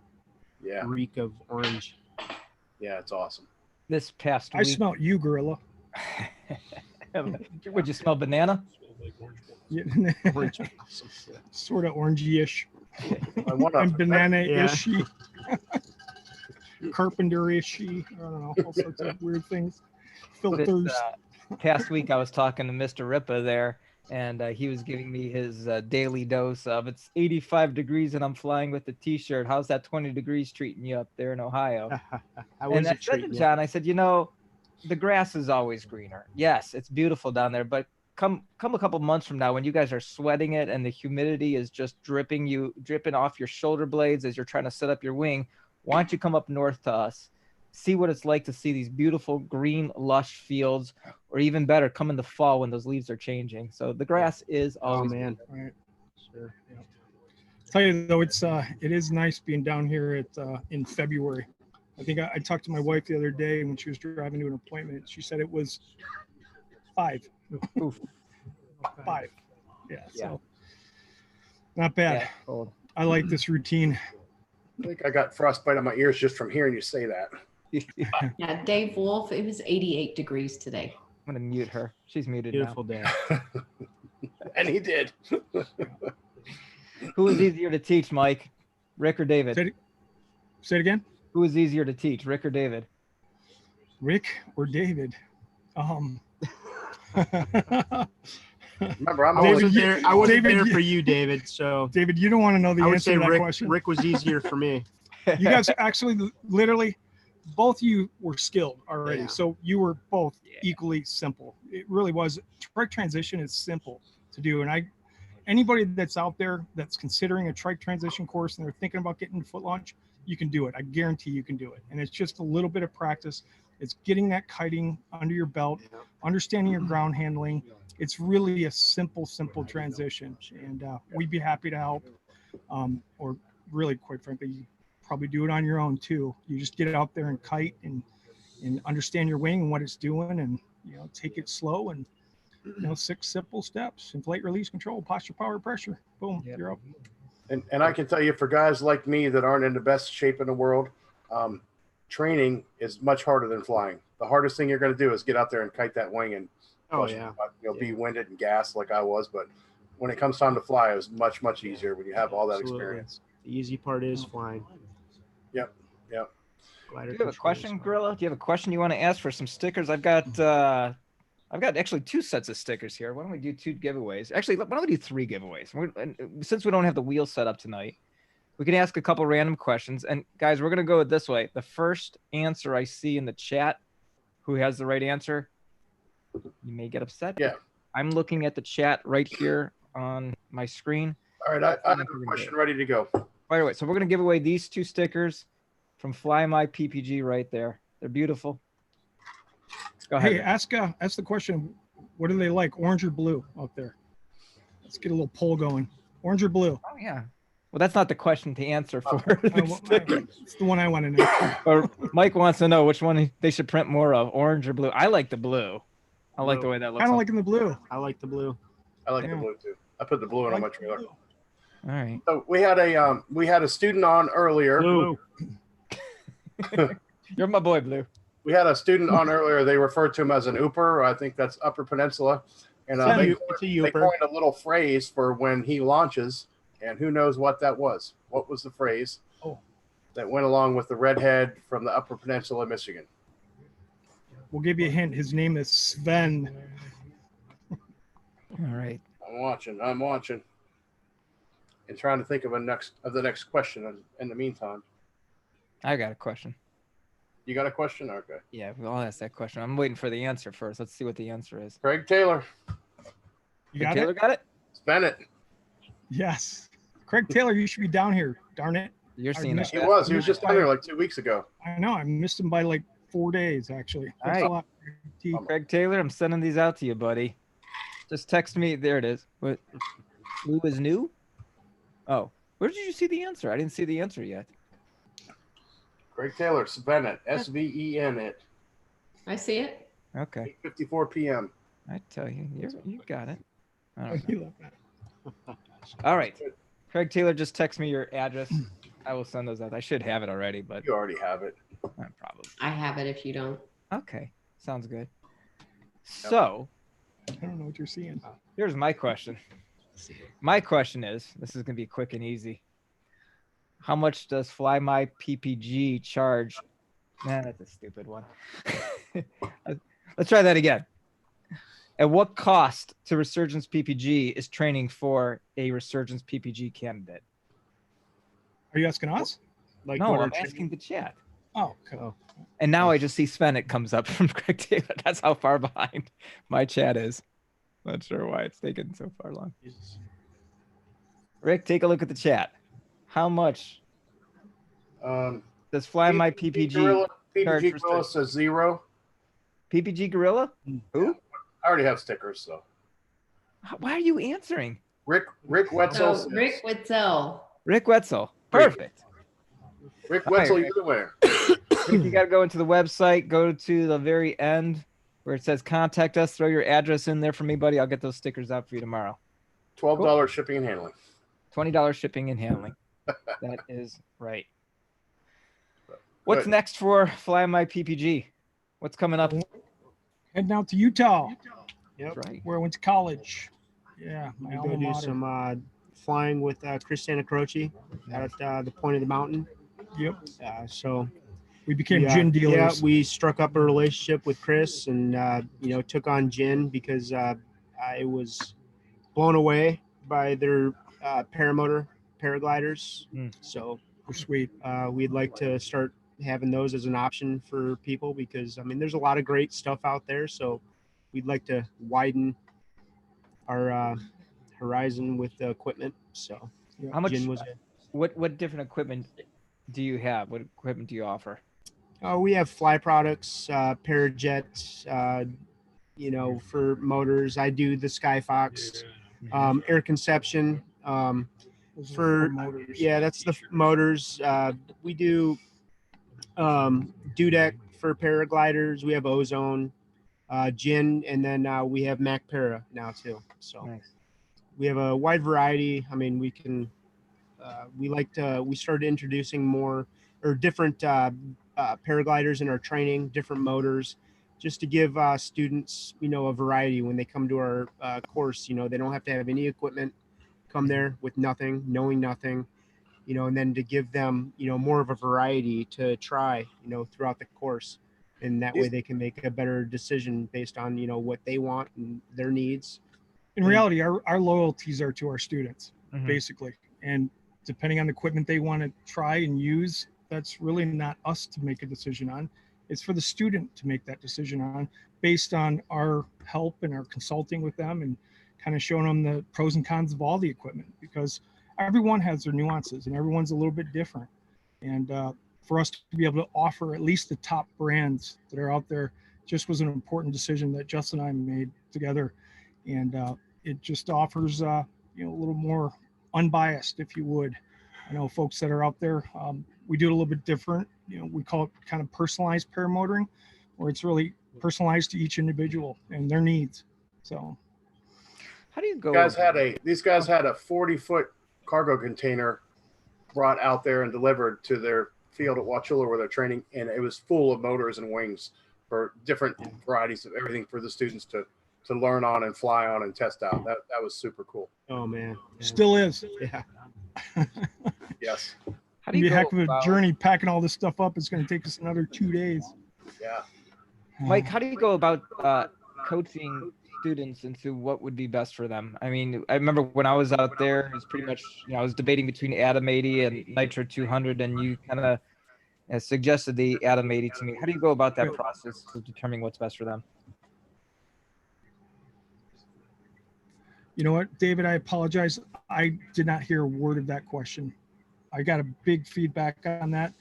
reek of orange. Yeah, it's awesome. This past week, I smell you, Gorilla. Would you smell banana? Yeah. Orange. Sort of orangey-ish. And banana-ishy. Carpenter-ishy. I don't know, all sorts of weird things. Filters. This past week, I was talking to Mr. Ripa there, and he was giving me his daily dose of it's 85 degrees and I'm flying with the t-shirt. How's that 20 degrees treating you up there in Ohio? And I said to John, I said, the grass is always greener. Yes, it's beautiful down there, but come a couple months from now when you guys are sweating it and the humidity is just dripping off your shoulder blades as you're trying to set up your wing, why don't you come up north to us? See what it's like to see these beautiful green, lush fields, or even better, come in the fall when those leaves are changing. So the grass is always. Oh man, right. Sure. Yeah. Tell you though, it is nice being down here in February. I think I talked to my wife the other day when she was driving to an appointment. She said it was 5. Oof. 5. Yeah. So not bad. Yeah, I like this routine. I think I got frostbite on my ears just from hearing you say that. Yeah, Dave Wolf, it was 88 degrees today. I'm going to mute her. She's muted Beautiful now. day. And he did. Who is easier to teach, Mike? Rick or David? Say it again? Who is easier to teach, Rick or David? Rick or David? Remember, I wasn't there for you, David. So David, you don't want to know the answer to that question. Rick was easier for me. You guys actually, literally, both of you were skilled already. Yeah. So you were both equally simple. It really was. Trike transition is simple to do. And anybody that's out there that's considering a trike transition course and they're thinking about getting foot launch, you can do it. I guarantee you can do it. And it's just a little bit of practice. It's getting that kiting under your belt, understanding your ground handling. It's really a simple transition. And we'd be happy to help. Or really, quite frankly, you probably do it on your own too. You just get out there and kite and understand your wing and what it's doing, and take it slow and 6 simple steps: inflate, release, control, posture, power, pressure. Boom, you're up. And I can tell you, for guys like me that aren't in the best shape in the world, training is much harder than flying. The hardest thing you're going to do is get out there and kite that wing and be winded and gassed like I was. But when it comes time to fly, it was much easier when you have all that experience. The easy part is flying. Yep. Do you have a question, Gorilla? Do you have a question you want to ask for some stickers? I've got actually 2 sets of stickers here. Why don't we do 2 giveaways? Actually, why don't we do 3 giveaways? Since we don't have the wheel set up tonight, we can ask a couple random questions. And guys, we're going to go it this way. The first answer I see in the chat, who has the right answer, you may get upset. Yeah. I'm looking at the chat right here on my screen. All right, I have a question ready to go. By the way, so we're going to give away these 2 stickers from FlyMiPPG right there. They're beautiful. Go ahead. Hey, ask the question. What do they like, orange or blue out there? Let's get a little poll going. Orange or blue? Oh yeah. Well, that's not the question to answer for. It's the one I want to know. Or Mike wants to know which one they should print more of, orange or blue. I like the blue. I like the way that looks. I don't like the blue. I like the blue. I like the blue too. I put the blue in on my trailer. All right. So we had a student on earlier. Blue. You're my boy, Blue. We had a student on earlier. They referred to him as an ooper. I think that's Upper Peninsula. And they coined a little phrase for when he launches. And who knows what that was? What was the phrase that went along with the redhead from the Upper Peninsula, Michigan? We'll give you a hint. His name is Sven. All right. I'm watching. And trying to think of the next question in the meantime. I got a question. You got a question? Okay. Yeah, I'll ask that question. I'm waiting for the answer first. Let's see what the answer is. Craig Taylor. You got Taylor it? got it? Spend it. Yes. Craig Taylor, you should be down here. Darn it. You're seeing that. He was just down here like 2 weeks ago. I know. I missed him by like 4 days, actually. All right. Craig Taylor, I'm sending these out to you, buddy. Just text me. There it is. What? Who is new? Oh, where did you see the answer? I didn't see the answer yet. Craig Taylor, Svenet, SVEN it. I see it. Okay. 8:54 p.m. I tell you, you got it. All right. Craig Taylor, just text me your address. I will send those out. I should have it already, but you already have it. Probably. I have it if you don't. Okay. Sounds good. So, I don't know what you're seeing. Here's my question. My question is, this is going to be quick and easy. How much does FlyMiPPG charge? Nah, that's a stupid one. Let's try that again. At what cost to Resurgence PPG is training for a Resurgence PPG candidate? Are you asking us? Like, no, I'm asking the chat. Oh, okay. And now I just see Sven, it comes up from Craig Taylor. That's how far behind my chat is. Not sure why it's taken so far long. Rick, take a look at the chat. How much does FlyMiPPG PPG Gorilla says 0. PPG Gorilla? Who? I already have stickers, so. Why are you answering? Rick Wetzel. Oh, Rick Wetzel. Rick Wetzel. Perfect. Rick Wetzel, you're the winner. You got to go into the website, go to the very end where it says contact us, throw your address in there for me, buddy. I'll get those stickers out for you tomorrow. $12 shipping and handling. $20 shipping and handling. That is right. What's next for FlyMiPPG? What's coming up? Heading out to Utah. Yep. Right. Where I went to college. Yeah. We go do some flying with Chris Santacroce at the point of the mountain. Yep. So we became gin dealers. Yeah, we struck up a relationship with Chris and, took on gin because I was blown away by their Paramotor paragliders. So sweet. We'd like to start having those as an option for people because, I mean, there's a lot of great stuff out there. So we'd like to widen our horizon with the equipment. So how much? gin was what different equipment do you have? What equipment do you offer? We have fly products, Parajet, for motors. I do the Skyfox, Air Conception. For motors. Yeah, that's the motors. We do Dudek for paragliders. We have Ozone, Gin, and then we have Mac Para now too. So nice. We have a wide variety. I mean, we can. We started introducing more or different paragliders in our training, different motors, just to give students, a variety when they come to our course. They don't have to have any equipment, come there with nothing, knowing nothing, and then to give them, more of a variety to try, throughout the course. And that way they can make a better decision based on, what they want and their needs. In reality, our loyalties are to our students, basically. And depending on the equipment they want to try and use, that's really not us to make a decision on. It's for the student to make that decision on based on our help and our consulting with them and kind of showing them the pros and cons of all the equipment, because everyone has their nuances and everyone's a little bit different. And for us to be able to offer at least the top brands that are out there just was an important decision that Justin and I made together. And it just offers, a little more unbiased, if you would. I know folks that are out there, we do it a little bit different. We call it kind of personalized paramotoring, where it's really personalized to each individual and their needs. So how do you go? These guys had a 40-foot cargo container brought out there and delivered to their field at Wauchula where they're training, and it was full of motors and wings for different varieties of everything for the students to learn on and fly on and test out. That was super cool. Oh man, still is. Yeah. Yes. How do you be a heck of a journey packing all this stuff up? It's going to take us another 2 days. Yeah. Mike, how do you go about coaching students into what would be best for them? I mean, I remember when I was out there, it was pretty much, I was debating between Atom 80 and Nitro 200, and you kind of suggested the Atom 80 to me. How do you go about that process of determining what's best for them? You know what, David, I apologize. I did not hear a word of that question. I got a big feedback on that.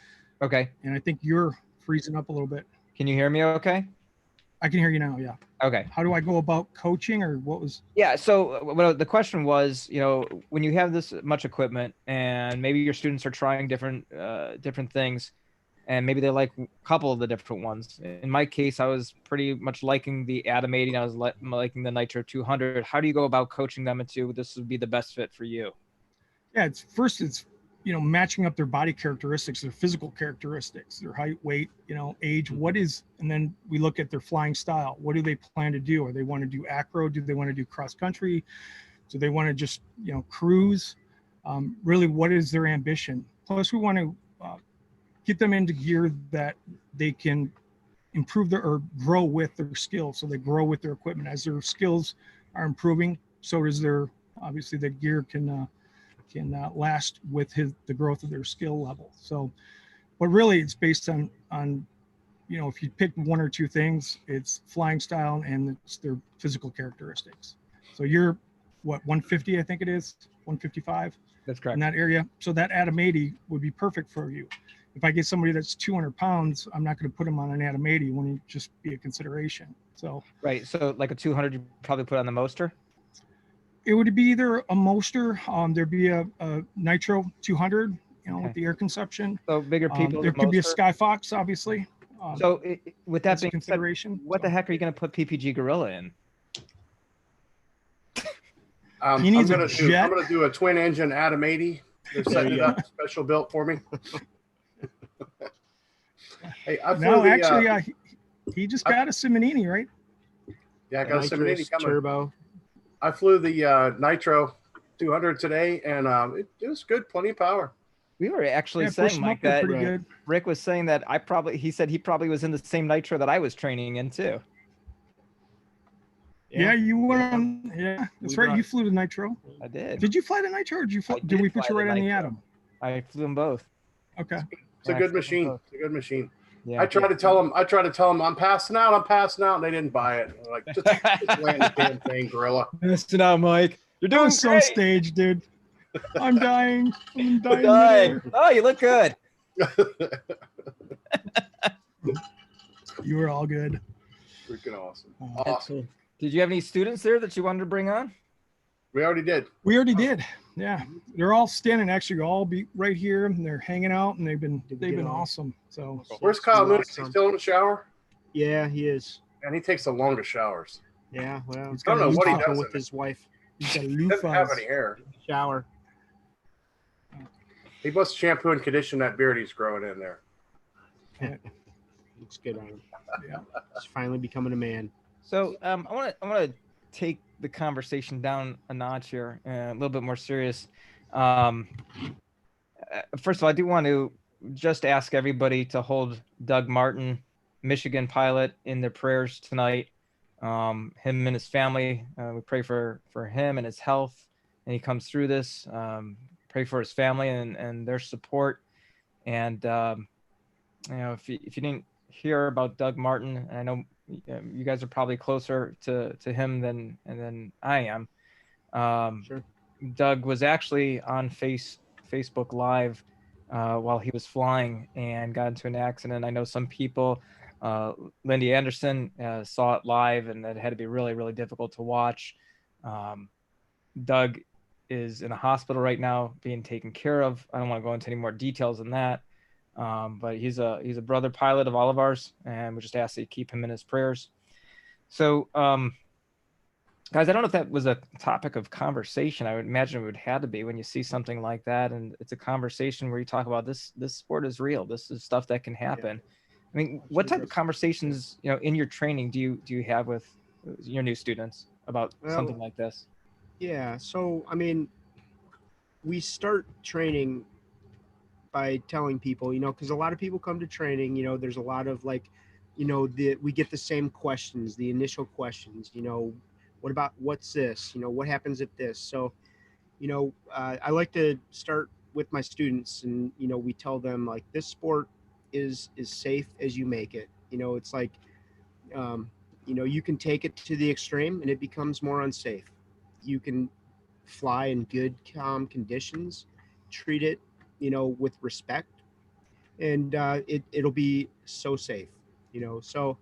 Okay. And I think you're freezing up a little bit. Can you hear me okay? I can hear you now, yeah. Okay. How do I go about coaching, or what was? Yeah, so the question was, when you have this much equipment and maybe your students are trying different things, and maybe they like a couple of the different ones. In my case, I was pretty much liking the Atom 80, and I was liking the Nitro 200. How do you go about coaching them into this would be the best fit for you? Yeah, it's matching up their body characteristics, their physical characteristics, their height, weight, age, and then we look at their flying style. What do they plan to do? Or they want to do acro? Do they want to do cross country? Do they want to just, cruise? Really, what is their ambition? Plus, we want to get them into gear that they can improve or grow with their skills. So they grow with their equipment. As their skills are improving, so does obviously the gear can last with the growth of their skill level. So, but really it's based on, if you pick one or two things, it's flying style and it's their physical characteristics. So you're 150, I think it is 155. That's correct. In that area. So that Atom 80 would be perfect for you. If I get somebody that's 200 pounds, I'm not going to put them on an Atom 80 when it just be a consideration. So, right. So like a 200, you probably put on the Moster. It would be either a Moster, there'd be a Nitro 200, with the air consumption. So bigger people. There could be a Skyfox, obviously. So with that being consideration, said, what the heck are you going to put PPG Gorilla in? I'm going to do a twin engine Atom 80. They're setting it up special built for me. Hey, he just got a Simonini, right? Yeah, I got a Simonini coming. Turbo. I flew the Nitro 200 today, and it was good, plenty of power. We were actually saying, Mike, that Rick was saying that he said he probably was in the same Nitro that I was training in too. Yeah, you went on. Yeah, that's right. You flew the Nitro. I did. Did you fly the Nitro, or did we put you right on the Atom? I flew them both. Okay. It's a good machine. It's a good machine. Yeah, I tried to tell them I'm passing out, and they didn't buy it. They're like, just land the damn thing, Gorilla. Listen out, Mike. You're doing some stage, dude. I'm dying. I'm dying. Oh, you look good. You were all good. Freaking awesome. Awesome. Did you have any students there that you wanted to bring on? We already did. Yeah, they're all standing. Actually, all be right here, and they're hanging out, and they've been awesome. So where's Kyle Mooney? Is he still in the shower? Yeah, he is. And he takes the longest showers. Yeah, well, I don't know what he does with his wife. He's got a he doesn't have any hair. Shower. He must shampoo and condition that beard he's growing in there. Looks good on him. Yeah, he's finally becoming a man. So I want to take the conversation down a notch here, a little bit more serious. First of all, I do want to just ask everybody to hold Doug Martin, Michigan pilot, in their prayers tonight. Him and his family. We pray for him and his health, and he comes through this. Pray for his family and their support. And if you didn't hear about Doug Martin, I know you guys are probably closer to him than I am. Sure. Doug was actually on Facebook Live while he was flying and got into an accident. I know some people, Lindy Anderson, saw it live, and it had to be really, really difficult to watch. Doug is in a hospital right now being taken care of. I don't want to go into any more details than that. But he's a brother pilot of all of ours, and we just ask that you keep him in his prayers. So, guys, I don't know if that was a topic of conversation. I would imagine it would have to be when you see something like that, and it's a conversation where you talk about this sport is real. This is stuff that can happen. Yeah. I mean, what type of conversations, in your training do you have with your new students about something like this? Yeah. So, I mean, we start training by telling people, because a lot of people come to training, there's a lot of we get the same questions, the initial questions, What about what's this? You know, what happens if this? So, you know, I like to start with my students, and you know, we tell them like this sport is safe as you make it. You know, it's like, you know, you can take it to the extreme and it becomes more unsafe. You can fly in good, calm conditions, treat it, you know, with respect, and it'll be so safe. You know, so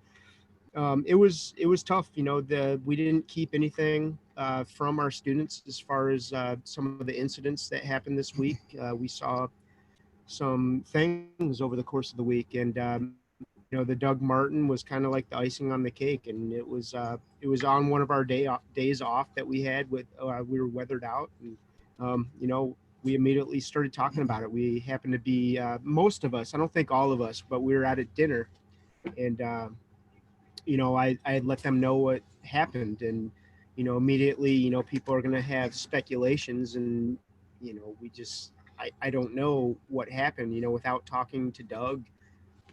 it was tough. You know, we didn't keep anything from our students as far as some of the incidents that happened this week. We saw some things over the course of the week, and you know, the Doug Martin was kind of like the icing on the cake, and it was on one of our days off that we had with we were weathered out, and you know, we immediately started talking about it. We happened to be most of us, I don't think all of us, but we were out at dinner, and you know, I had let them know what happened, and you know, immediately, you know, people are going to have speculations, and you know, I don't know what happened, you know, without talking to Doug.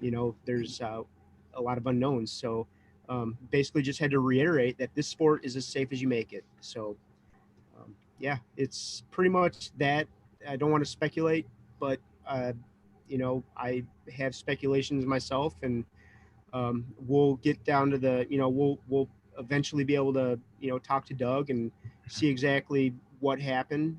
You know, there's a lot of unknowns. So basically just had to reiterate that this sport is as safe as you make it. So yeah, it's pretty much that. I don't want to speculate, but you know, I have speculations myself, and we'll get down to the, you know, we'll eventually be able to, you know, talk to Doug and see exactly what happened.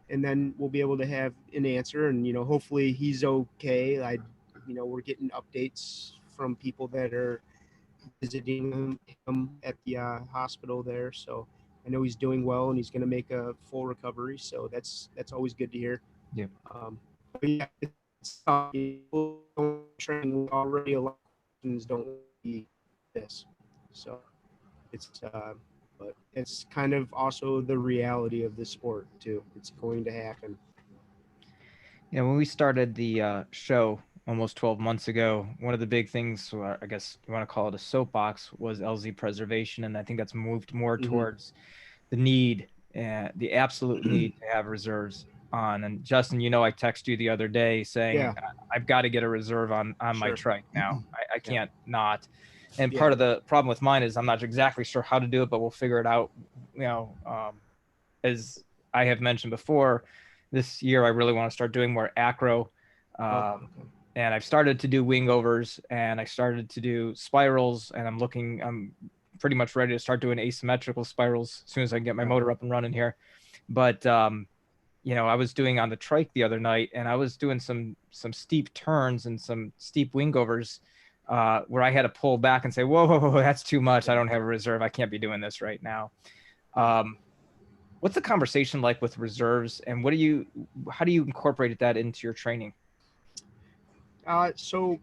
And then we'll be able to have an answer, and, you know, hopefully he's okay. You know, we're getting updates from people that are visiting him at the hospital there. So I know he's doing well and he's going to make a full recovery. So that's always good to hear. Yeah. But yeah, it's training already. A lot of questions don't be this. So it's but it's kind of also the reality of this sport too. It's going to happen. Yeah, when we started the show almost 12 months ago, one of the big things, or I guess you want to call it a soapbox, was LZ preservation, and I think that's moved more towards the need, the absolute need to have reserves on. And Justin, you know, I texted you the other day saying I've got to get a reserve on my trike now. I can't not. And part of the problem with mine is I'm not exactly sure how to do it, but we'll figure it out. You know, as I have mentioned before, this year I really want to start doing more acro. And I've started to do wing overs, and I started to do spirals, and I'm pretty much ready to start doing asymmetrical spirals as soon as I can get my motor up and running here. But you know, I was doing on the trike the other night, and I was doing some steep turns and some steep wing overs where I had to pull back and say, whoa, that's too much. I don't have a reserve. I can't be doing this right now. What's the conversation like with reserves, and how do you incorporate that into your training? So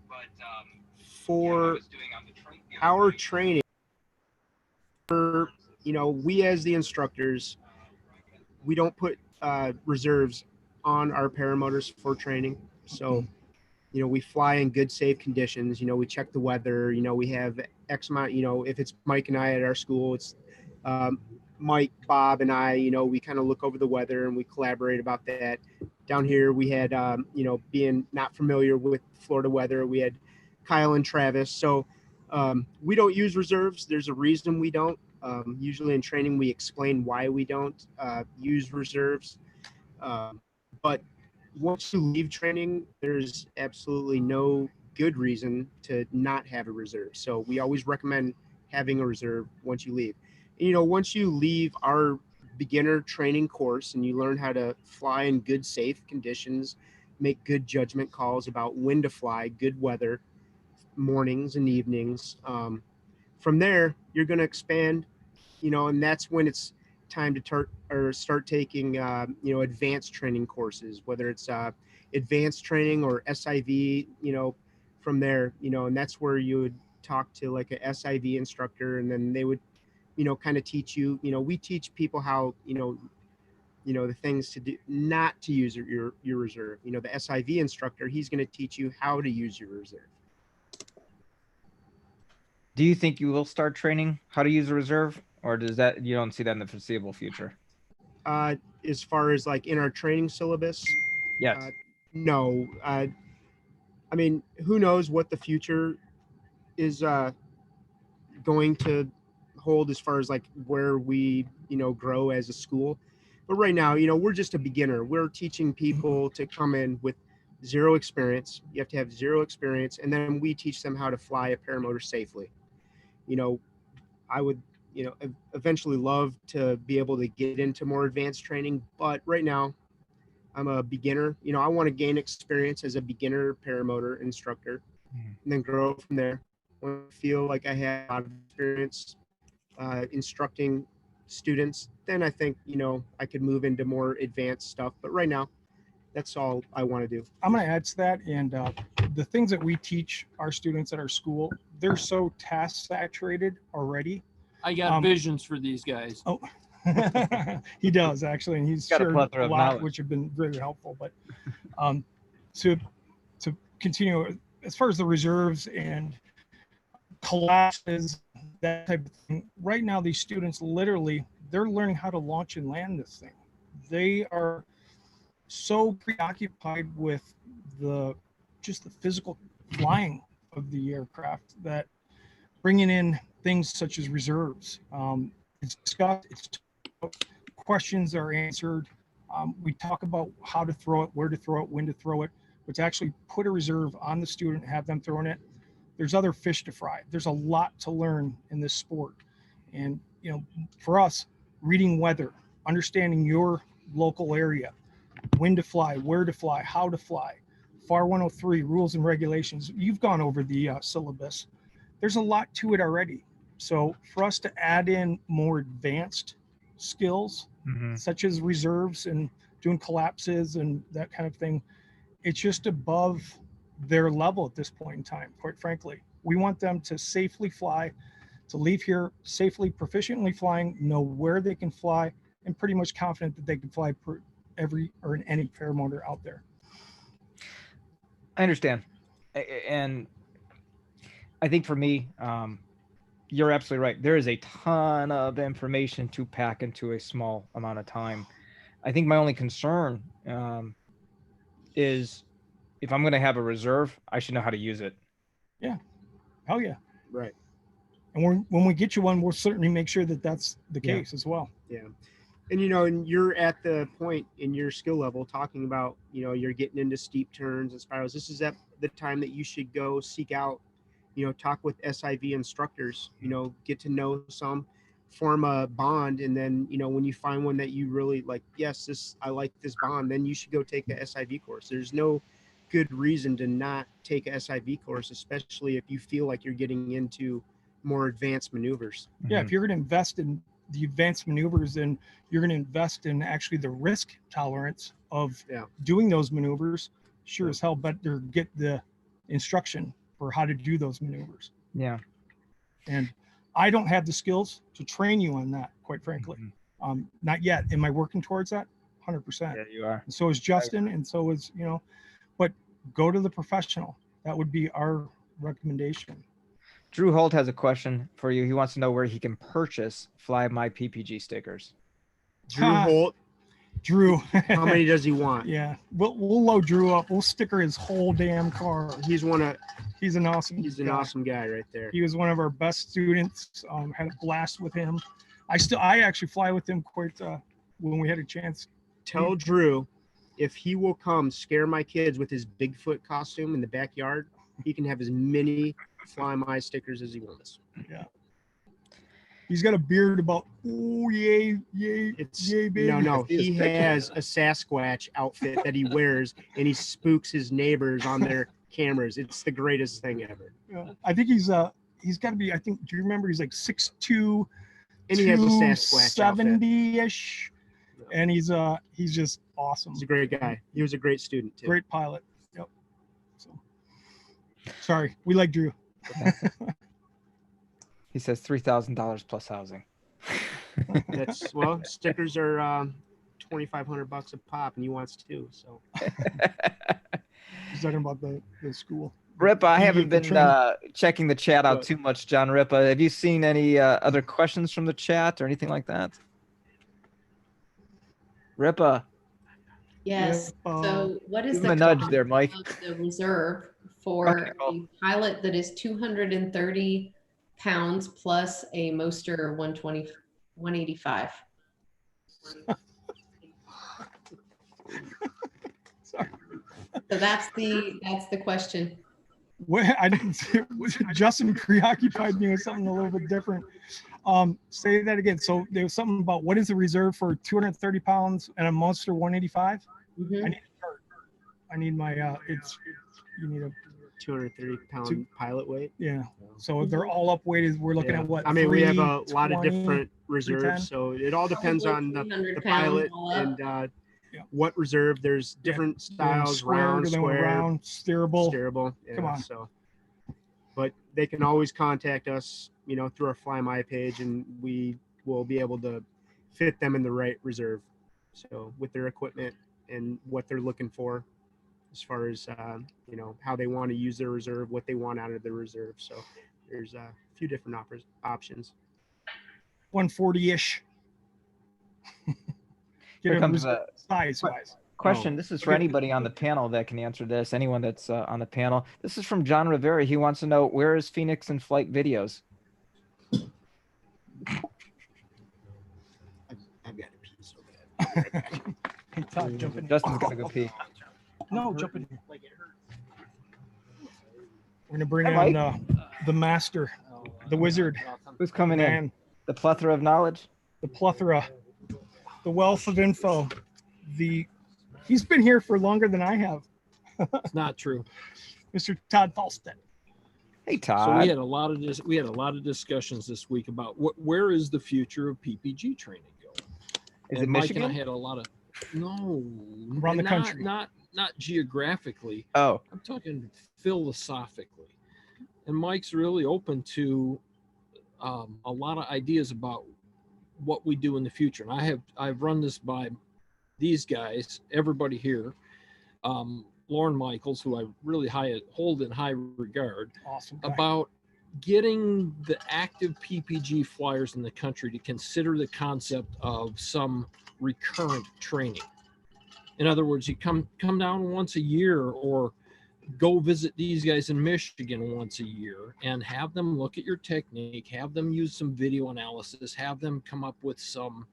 for our training, you know, we as the instructors, we don't put reserves on our paramotors for training. So, you know, we fly in good, safe conditions. You know, we check the weather. You know, we have X amount, you know, if it's Mike and I at our school, it's Mike, Bob, and I, you know, we kind of look over the weather and we collaborate about that. Down here, we had, you know, being not familiar with Florida weather, we had Kyle and Travis. So we don't use reserves. There's a reason we don't. Usually in training, we explain why we don't use reserves. But once you leave training, there's absolutely no good reason to not have a reserve. So we always recommend having a reserve once you leave. You know, once you leave our beginner training course and you learn how to fly in good, safe conditions, make good judgment calls about when to fly, good weather, mornings and evenings. From there, you're going to expand, you know, and that's when it's time to start taking, you know, advanced training courses, whether it's advanced training or SIV, you know, from there, you know, and that's where you would talk to like a SIV instructor, and then they would, you know, kind of teach you, you know, we teach people how, you know, the things to do, not to use your reserve. You know, the SIV instructor, he's going to teach you how to use your reserve. Do you think you will start training how to use a reserve, or does that, you don't see that in the foreseeable future? As far as like in our training syllabus? Yes. No. I mean, who knows what the future is going to hold as far as like where we, grow as a school. But right now, we're just a beginner. We're teaching people to come in with zero experience. You have to have zero experience. And then we teach them how to fly a paramotor safely. I would, eventually love to be able to get into more advanced training. But right now, I'm a beginner. I want to gain experience as a beginner paramotor instructor and then grow from there. When I feel like I have a lot of experience instructing students, then I think, I could move into more advanced stuff. But right now, that's all I want to do. I'm going to add to that. And the things that we teach our students at our school, they're so task saturated already. I got visions for these guys. Oh, he does actually. And he's got a shared plethora a of lot, knowledge, which have been very helpful. But to continue, as far as the reserves and collapses, that type of thing, right now, these students literally, they're learning how to launch and land this thing. They are so preoccupied with just the physical flying of the aircraft that bringing in things such as reserves, it's discussed, questions are answered. We talk about how to throw it, where to throw it, when to throw it, but to actually put a reserve on the student, have them throwing it. There's other fish to fry. There's a lot to learn in this sport. And, for us, reading weather, understanding your local area, when to fly, where to fly, how to fly, FAR 103, rules and regulations. You've gone over the syllabus. There's a lot to it already. So for us to add in more advanced skills, such as reserves and doing collapses and that kind of thing, it's just above their level at this point in time, quite frankly. We want them to safely fly, to leave here safely, proficiently flying, know where they can fly, and pretty much confident that they can fly in any paramotor out there. I understand. And I think for me, you're absolutely right. There is a ton of information to pack into a small amount of time. I think my only concern is if I'm going to have a reserve, I should know how to use it. Yeah. Hell yeah. Right. And when we get you one, we'll certainly make sure that that's the case as well. Yeah. And, and you're at the point in your skill level talking about, you're getting into steep turns and spirals. This is at the time that you should go seek out, talk with SIV instructors, get to know some, form a bond. And then, when you find one that you really like, yes, I like this bond, then you should go take a SIV course. There's no good reason to not take a SIV course, especially if you feel like you're getting into more advanced maneuvers. Yeah. If you're going to invest in the advanced maneuvers, then you're going to invest in actually the risk tolerance of doing those maneuvers. Sure as hell, better get the instruction for how to do those maneuvers. Yeah. And I don't have the skills to train you on that, quite frankly. Not yet. Am I working towards that? 100%. Yeah, you are. And so is Justin, and so is, but go to the professional. That would be our recommendation. Drew Holt has a question for you. He wants to know where he can purchase FlyMiPPG stickers. Drew Holt. Drew. How many does he want? Yeah. We'll load Drew up. We'll sticker his whole damn car. He's an awesome awesome guy right there. He was one of our best students. Had a blast with him. I actually fly with him quite when we had a chance. Tell Drew if he will come scare my kids with his Bigfoot costume in the backyard, he can have as many Fly My stickers as he wants. Yeah. He's got a beard about, yay, baby. No. He has a Sasquatch outfit that he wears, and he spooks his neighbors on their cameras. It's the greatest thing ever. Yeah. I think he's got to be, do you remember he's like 6'2", and he has a Sasquatch 70-ish, and he's just awesome. He's a great guy. He was a great student too. Great pilot. Yep. So, sorry, we like Drew. He says $3,000 plus housing. Stickers are $2,500 a pop, and he wants two. So he's talking about the school. Ripa, I haven't been checking the chat out too much, John Ripa. Have you seen any other questions from the chat or anything like that? Ripa. Yes. So what is the nudge there, Mike? Of the reserve for a pilot that is 230 pounds plus a Moster 185. Sorry. So that's the question. What I didn't say, Justin preoccupied me with something a little bit different. Say that again. So there was something about what is the reserve for 230 pounds and a Monster 185? Mhm. I need my you need a 230 pound pilot weight. Yeah. So they're all up weighted. We're looking at what? I mean, we have a lot of 320, different 310? reserves, so it all depends on the 300 pilot pounds all up. and what reserve. There's different styles, Square, round, then square, round, steerable. steerable. Come on. So, but they can always contact us, you know, through our FlyMy page, and we will be able to fit them in the right reserve. So with their equipment and what they're looking for, as far as you know, how they want to use their reserve, what they want out of the reserve. So there's a few different options. 140-ish. Here comes a size wise. question. This is for anybody on the panel that can answer this. Anyone that's on the panel. This is from John Rivera. He wants to know, where is Phoenix in flight videos? I've got to pee so bad. Hey, Todd, jump in. Justin's got to go pee. No, jump in here. We're gonna bring Hi, on the master, the wizard. Who's coming in? The plethora of knowledge. The plethora, the wealth of info. He's been here for longer than I have. It's not true. Mr. Todd Falstead. Hey, Todd. So we had a lot of discussions this week about where is the future of PPG training going. Is and it Mike Michigan? and I had a lot of Around the country. Not geographically. Oh, I'm talking philosophically. And Mike's really open to a lot of ideas about what we do in the future. And I've run this by these guys, everybody here, Lauren Michaels, who I really hold in high regard, Awesome guy. about getting the active PPG flyers in the country to consider the concept of some recurrent training. In other words, you come down once a year, or go visit these guys in Michigan once a year and have them look at your technique, have them use some video analysis, have them come up with some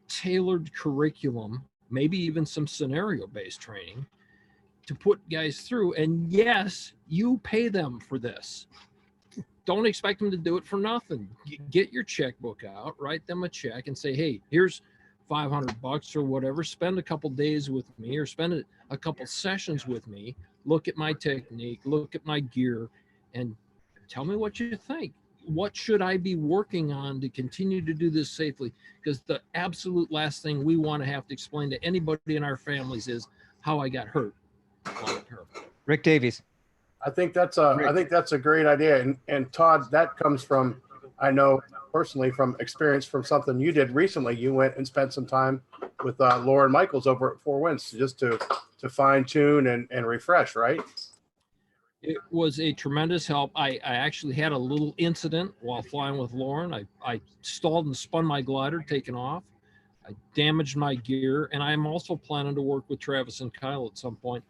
tailored curriculum, maybe even some scenario-based training to put guys through. And yes, you pay them for this. Don't expect them to do it for nothing. Get your checkbook out, write them a check and say, hey, here's $500 or whatever. Spend a couple days with me, or spend a couple sessions with me. Look at my technique, look at my gear, and tell me what you think. What should I be working on to continue to do this safely? Because the absolute last thing we want to have to explain to anybody in our families is how I got hurt. Rick Davies. I think that's a great idea. And Todd, that comes from, I know personally from experience from something you did recently. You went and spent some time with Lauren Michaels over at Four Winds just to fine tune and refresh, right? It was a tremendous help. I actually had a little incident while flying with Lauren. I stalled and spun my glider taking off. I damaged my gear, and I'm also planning to work with Travis and Kyle at some point.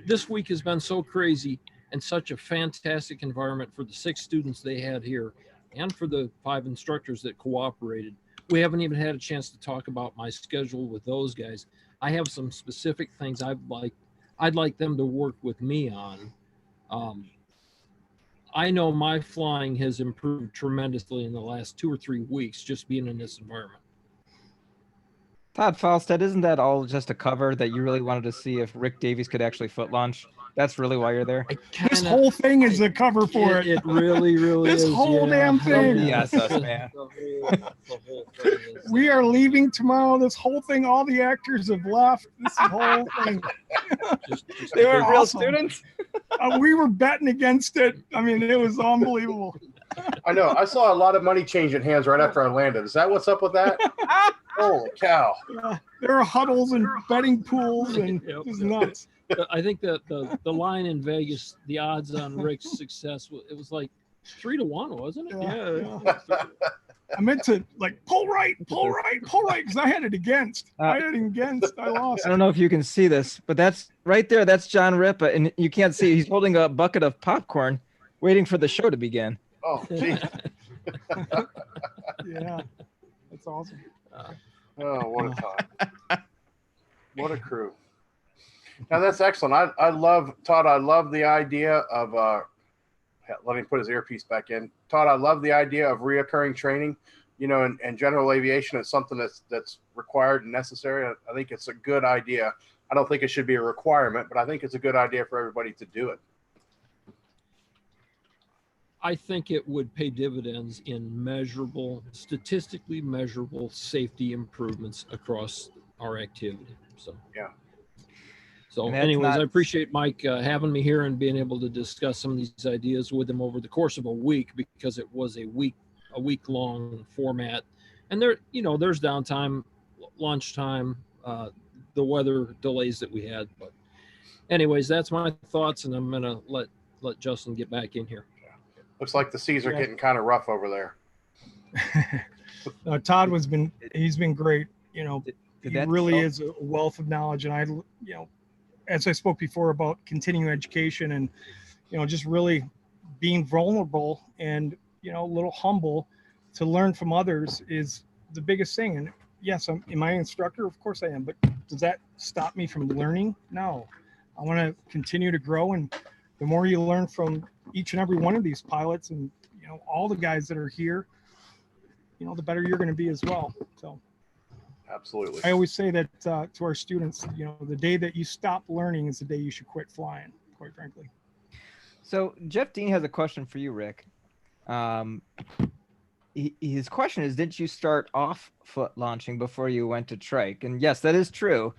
This week has been so crazy and such a fantastic environment for the 6 students they had here and for the 5 instructors that cooperated. We haven't even had a chance to talk about my schedule with those guys. I have some specific things I'd like them to work with me on. I know my flying has improved tremendously in the last 2 or 3 weeks just being in this environment. Todd Falstead, isn't that all just a cover that you really wanted to see if Rick Davies could actually foot launch? That's really why you're there? This whole thing is a cover for it. It really, really this is. whole damn thing. Yes, us, man. The whole thing is. We are leaving tomorrow. This whole thing, all the actors have left. This whole thing. Just They weren't real Awesome. students? We were betting against it. I mean, it was unbelievable. I know. I saw a lot of money changing hands right after I landed. Is that what's up with that? Holy cow. There are huddles and betting pools and Yep. it was nuts. I think that the line in Vegas, the odds on Rick's success, it was like 3-1, wasn't it? Yeah. I meant to pull right, because I had it against. I lost. I don't know if you can see this, but that's right there. That's John Ripa, and you can't see. He's holding a bucket of popcorn, waiting for the show to begin. Oh, geez. Yeah, that's awesome. Oh, what a time. What a crew. Now that's excellent. I love, Todd, I love the idea of, let me put his earpiece back in. Todd, I love the idea of reoccurring training. You know, and general aviation is something that's required and necessary. I think it's a good idea. I don't think it should be a requirement, but I think it's a good idea for everybody to do it. I think it would pay dividends in measurable, statistically measurable safety improvements across our activity. So, yeah. So anyways, I appreciate Mike having me here and being able to discuss some of these ideas with him over the course of a week, because it was a week long format. And there, you know, there's downtime, lunchtime, the weather delays that we had. But anyways, that's my thoughts, and I'm going to let Justin get back in here. Looks like the seas are getting kind of rough over there. Todd he's been great. You know, he really is a wealth of knowledge. And you know, as I spoke before about continuing education and, you know, just really being vulnerable and, you know, a little humble to learn from others is the biggest thing. And yes, am I an instructor? Of course I am. But does that stop me from learning? No. I want to continue to grow. And the more you learn from each and every one of these pilots and, you know, all the guys that are here, you know, the better you're going to be as well. So absolutely. I always say that to our students, you know, the day that you stop learning is the day you should quit flying, quite frankly. So Jeff Dean has a question for you, Rick. His question is, didn't you start off foot launching before you went to trike? And yes, that is true.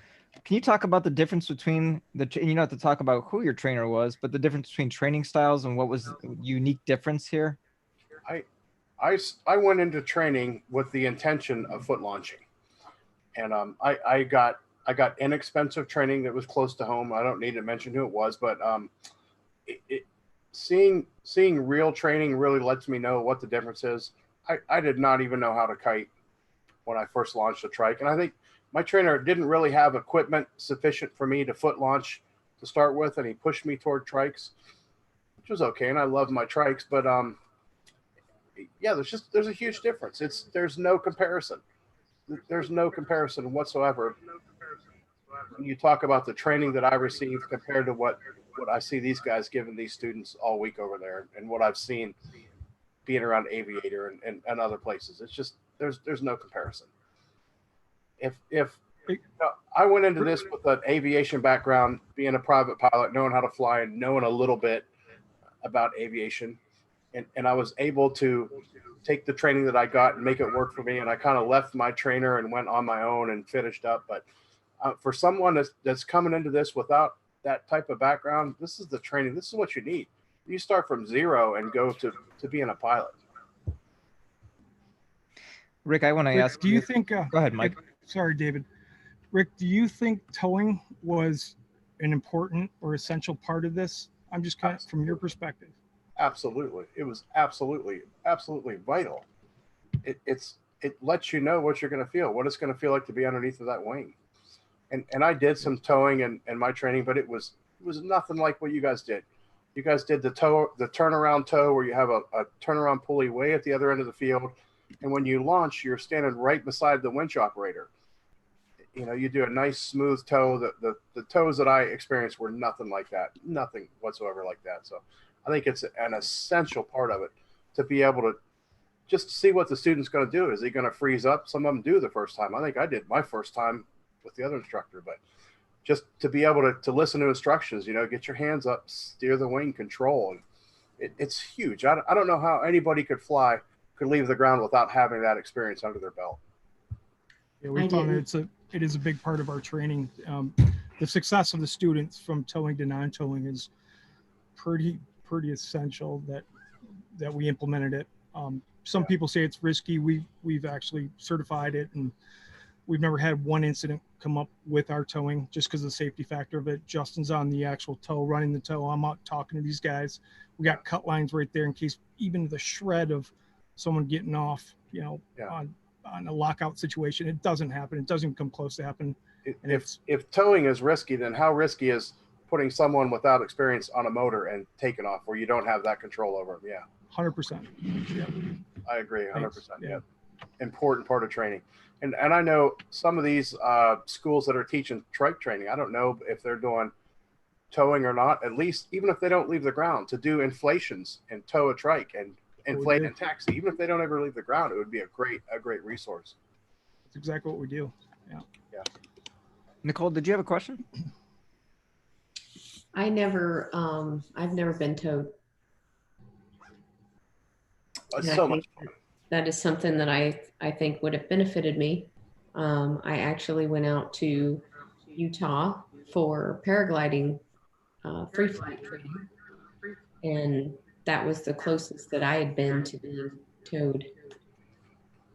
Can you talk about the difference between you don't have to talk about who your trainer was, but the difference between training styles and what was the unique difference here? I went into training with the intention of foot launching. And I got inexpensive training that was close to home. I don't need to mention who it was, but seeing real training really lets me know what the difference is. I did not even know how to kite when I first launched a trike. And I think my trainer didn't really have equipment sufficient for me to foot launch to start with. And he pushed me toward trikes, which was okay. And I love my trikes, but yeah, there's a huge difference. There's no comparison. There's no comparison whatsoever. When you talk about the training that I received compared to what I see these guys giving these students all week over there, and what I've seen being around Aviator and other places, it's just there's no comparison. If I went into this with an aviation background, being a private pilot, knowing how to fly and knowing a little bit about aviation, and I was able to take the training that I got and make it work for me. And I kind of left my trainer and went on my own and finished up. But for someone that's coming into this without that type of background, this is the training. This is what you need. You start from zero and go to being a pilot. Rick, I want to ask. Do you think? Go ahead, Mike. Sorry, David. Rick, do you think towing was an important or essential part of this? I'm just kind of from your perspective. Absolutely. It was absolutely vital. It lets you know what you're going to feel, what it's going to feel like to be underneath of that wing. And I did some towing and my training, but it was nothing like what you guys did. You guys did the turnaround tow where you have a turnaround pulley way at the other end of the field. And when you launch, you're standing right beside the winch operator. You know, you do a nice smooth tow. The tows that I experienced were nothing like that, nothing whatsoever like that. So I think it's an essential part of it to be able to just see what the student's going to do. Is he going to freeze up? Some of them do the first time. I think I did my first time with the other instructor, but just to be able to listen to instructions, you know, get your hands up, steer the wing, control. And it's huge. I don't know how anybody could leave the ground without having that experience under their belt. Yeah, we found it is a big part of our training. The success of the students from towing to non-towing is pretty essential that we implemented it. Some people say it's risky. We've actually certified it, and we've never had one incident come up with our towing just because of the safety factor of it. Justin's on the actual tow, running the tow. I'm out talking to these guys. We got cut lines right there in case even the shred of someone getting off, you know, on a lockout situation. It doesn't happen. It doesn't come close to happen. If towing is risky, then how risky is putting someone without experience on a motor and taking off where you don't have that control over them. Yeah. 100%. Yeah. I agree. 100%. Yeah. Yeah. Important part of training. And I know some of these schools that are teaching trike training, I don't know if they're doing towing or not, at least even if they don't leave the ground, to do inflations and tow a trike and inflate and taxi, even if they don't ever leave the ground, it would be a great resource. That's exactly what we do. Yeah. Yeah. Nicole, did you have a question? I've never been towed. It's so much fun. That is something that I think would have benefited me. I actually went out to Utah for paragliding free flight training, and that was the closest that I had been to being towed.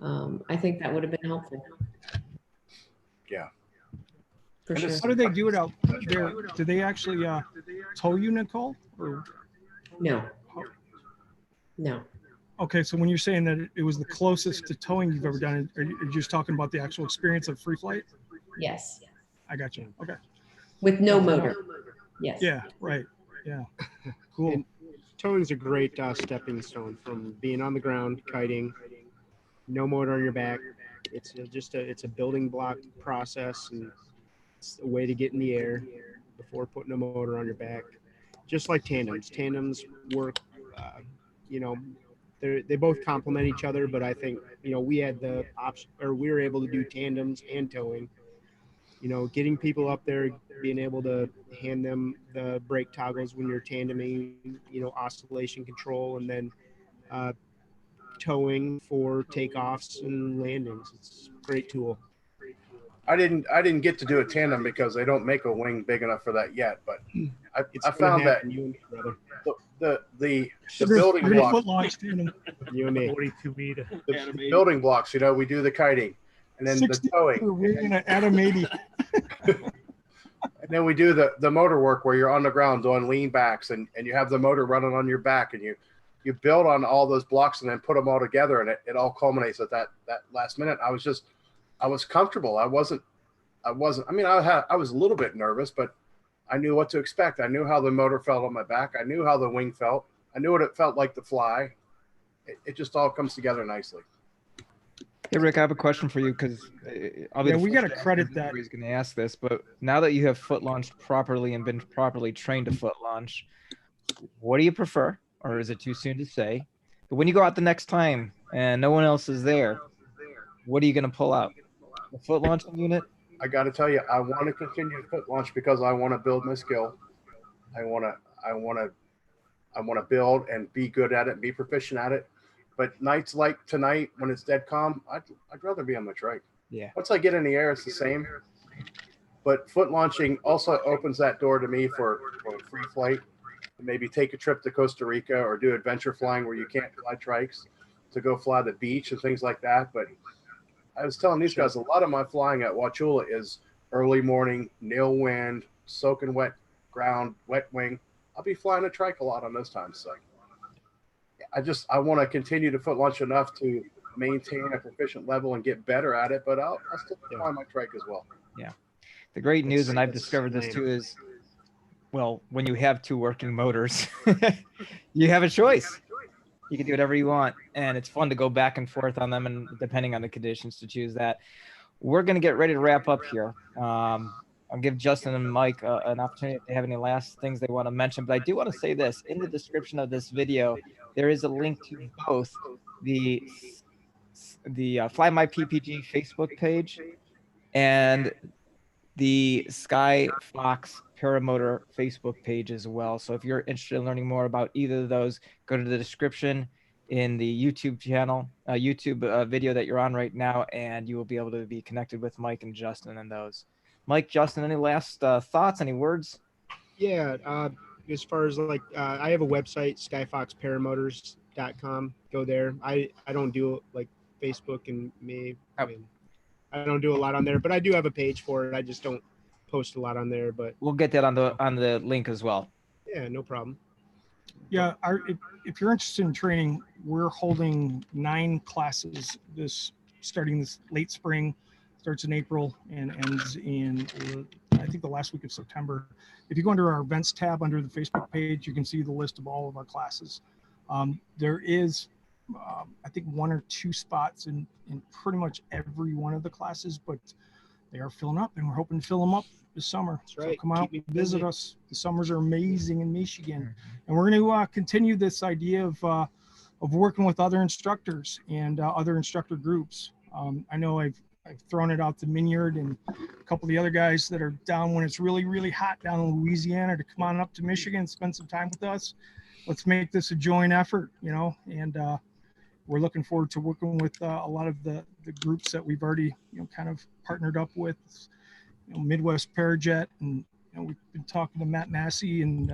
I think that would have been helpful. Yeah. For sure. How do they do it out there? Do they actually tow you, Nicole? Or? No. No. Okay, so when you're saying that it was the closest to towing you've ever done, are you just talking about the actual experience of free flight? Yes. I got you. Okay. With no motor. Yes. Yeah, right. Yeah. Cool. And towing is a great stepping stone from being on the ground, kiting, no motor on your back. It's it's a building block process, and it's a way to get in the air before putting a motor on your back. Just like tandems. Tandems work, they both complement each other, but I think, we had the option, or we were able to do tandems and towing. Getting people up there, being able to hand them the brake toggles when you're tandeming, oscillation control, and then towing for takeoffs and landings. It's a great tool. I didn't get to do a tandem because they don't make a wing big enough for that yet, but I found that the building blocks, you and me, 42 meter, the building blocks, we do the kiting, and then the towing, and then we do the motor work where you're on the ground doing lean backs, and you have the motor running on your back, and you build on all those blocks and then put them all together, and it all culminates at that last minute. I was comfortable. I was a little bit nervous, but I knew what to expect. I knew how the motor felt on my back. I knew how the wing felt. I knew what it felt like to fly. It just all comes together nicely. Hey, Rick, I have a question for you because we got to credit that. He's going to ask this, but now that you have foot launched properly and been properly trained to foot launch, what do you prefer? Or is it too soon to say? But when you go out the next time and no one else is there, what are you going to pull out? The foot launching unit? I got to tell you, I want to continue to foot launch because I want to build my skill. I want to build and be good at it and be proficient at it. But nights like tonight, when it's dead calm, I'd rather be on my trike. Yeah. Once I get in the air, it's the same. But foot launching also opens that door to me for free flight. Maybe take a trip to Costa Rica or do adventure flying where you can't fly trikes, to go fly the beach and things like that. But I was telling these guys, a lot of my flying at Wauchula is early morning, nil wind, soaking wet ground, wet wing. I'll be flying a trike a lot on those times. So I want to continue to foot launch enough to maintain a proficient level and get better at it, but I'll still fly my trike as well. Yeah. The great news, and I've discovered this too, is, well, when you have two working motors, you have a choice. You can do whatever you want, and it's fun to go back and forth on them, and depending on the conditions to choose that. We're going to get ready to wrap up here. I'll give Justin and Mike an opportunity if they have any last things they want to mention, but I do want to say this. In the description of this video, there is a link to both the FlyMiPPG Facebook page and the Sky Fox Paramotor Facebook page as well. So if you're interested in learning more about either of those, go to the description in the YouTube channel, YouTube video that you're on right now, and you will be able to be connected with Mike and Justin and those. Mike, Justin, any last thoughts, any words? Yeah, as far as I have a website, skyfoxparamotors.com. Go there. I don't do like Facebook and me. I don't do a lot on there, but I do have a page for it. I just don't post a lot on there, but we'll get that on the link as well. Yeah, no problem. Yeah, if you're interested in training, we're holding 9 classes starting this late spring, starts in April and ends in I think the last week of September. If you go under our events tab under the Facebook page, you can see the list of all of our classes. There is, I think, 1 or 2 spots in pretty much every one of the classes, but they are filling up, and we're hoping to fill them up this summer. That's right. So come out, Keep me visit busy. us. The summers are amazing in Michigan, and we're going to continue this idea of working with other instructors and other instructor groups. I know I've thrown it out to Minyard and a couple of the other guys that are down when it's really, really hot down in Louisiana to come on up to Michigan, spend some time with us. Let's make this a joint effort, you know, and we're looking forward to working with a lot of the groups that we've already, you know, kind of partnered up with, you know, Midwest Parajet, and you know, we've been talking to Matt Massey and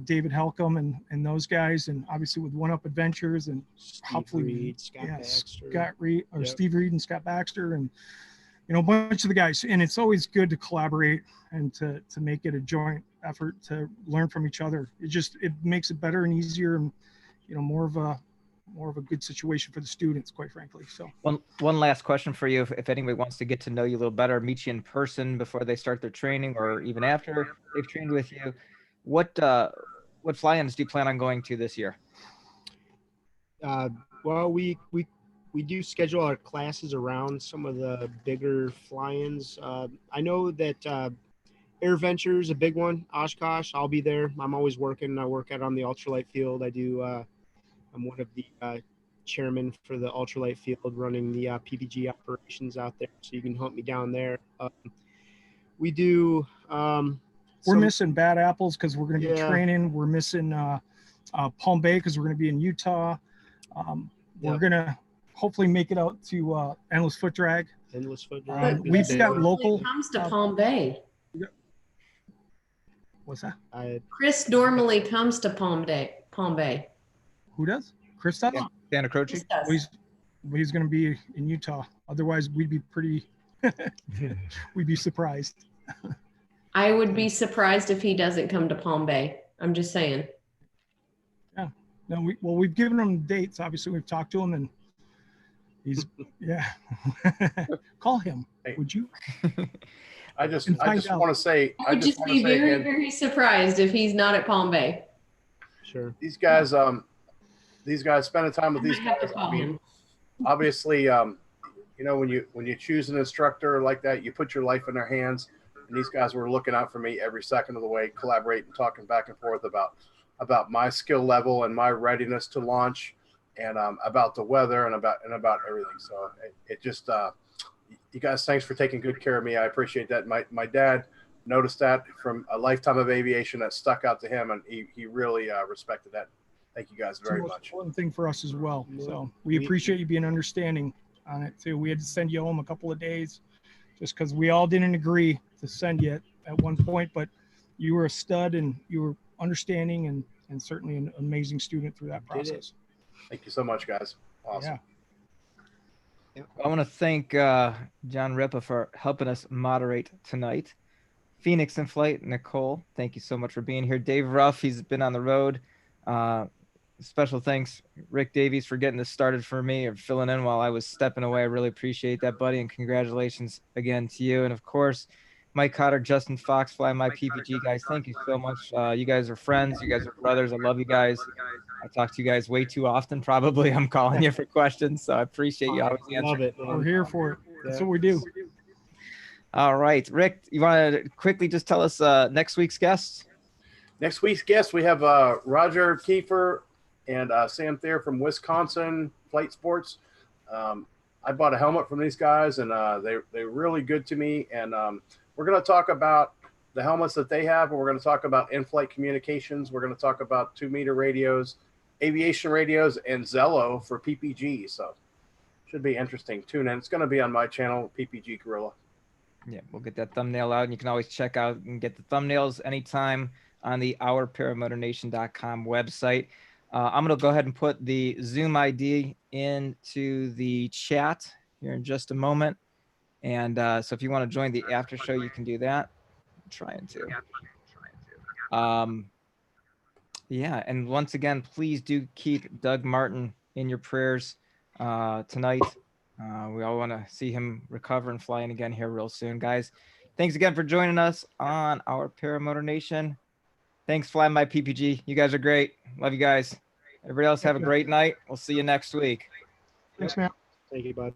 David Helcom and those guys, and obviously with One Up Adventures and hopefully Reed, Scott Baxter. Scott Reed or Yep. Steve Reed and Scott Baxter, and you know, a bunch of the guys. And it's always good to collaborate and to make it a joint effort to learn from each other. It makes it better and easier, and you know, more of a good situation for the students, quite frankly. So One last question for you. If anybody wants to get to know you a little better, meet you in person before they start their training, or even after they've trained with you, what fly-ins do you plan on going to this year? Well, we do schedule our classes around some of the bigger fly-ins. I know that Air Venture is a big one. Oshkosh, I'll be there. I'm always working. I work out on the ultralight field. I do. I'm one of the chairman for the ultralight field, running the PPG operations out there. So you can hunt me down there. We do. we're missing Bad Apples because we're going to be Yeah. training. We're missing Palm Bay because we're going to be in Utah. We're going to hopefully make it out to Endless Foot Drag. Endless Foot Drag. We've got local. It comes to Palm Bay. What's that? Chris normally comes to Palm Bay. Who does? Chris does? Santa Croce? Chris does. He's going to be in Utah. Otherwise, we'd be pretty. We'd be surprised. I would be surprised if he doesn't come to Palm Bay. I'm just saying. Yeah. No, we've given him dates. Obviously, we've talked to him, and he's Call him, would you? I just want to say, I would just be very, very surprised if he's not at Palm Bay. Sure. These guys spending time with these guys. I mean, obviously, you know, when you choose an instructor like that, you put your life in their hands. And these guys were looking out for me every second of the way, collaborating, talking back and forth about my skill level and my readiness to launch, and about the weather and about everything. So it just you guys, thanks for taking good care of me. I appreciate that. My dad noticed that from a lifetime of aviation that stuck out to him, and he really respected that. Thank you guys very much. Important thing for us as well. So we appreciate you being understanding on it too. We had to send you home a couple of days just because we all didn't agree to send you at one point, but you were a stud and you were understanding and certainly an amazing student through that process. Thank you so much, guys. Awesome. Yeah. I want to thank John Ripa for helping us moderate tonight. Phoenix in Flight, Nicole, thank you so much for being here. Dave Ruff, he's been on the road. Special thanks, Rick Davies, for getting this started for me or filling in while I was stepping away. I really appreciate that, buddy, and congratulations again to you. And of course, Mike Cotter, Justin Fox, FlyMiPPG, guys, thank you so much. You guys are friends. You guys are brothers. I love you guys. I talk to you guys way too often, probably. I'm calling you for questions, so I appreciate you always answering. Love it. We're here for it. That's what we do. All right, Rick, you want to quickly just tell us next week's guests? Next week's guest, we have Roger Kiefer and Sam Thayer from Wisconsin Flight Sports. I bought a helmet from these guys, and they're really good to me. And we're going to talk about the helmets that they have, and we're going to talk about in-flight communications. We're going to talk about 2-meter radios, aviation radios, and Zello for PPG. So should be interesting. Tune in. It's going to be on my channel, PPG Gorilla. Yeah, we'll get that thumbnail out, and you can always check out and get the thumbnails anytime on the ourparamotornation.com website. I'm going to go ahead and put the Zoom ID into the chat here in just a moment. And so if you want to join the after show, you can do that. I'm trying to. Yeah, and once again, please do keep Doug Martin in your prayers tonight. We all want to see him recover and flying again here real soon, guys. Thanks again for joining us on our Paramotor Nation. Thanks, FlyMiPPG. You guys are great. Love you guys. Everybody else have a great night. We'll see you next week. Thanks, man. Thank you, bud.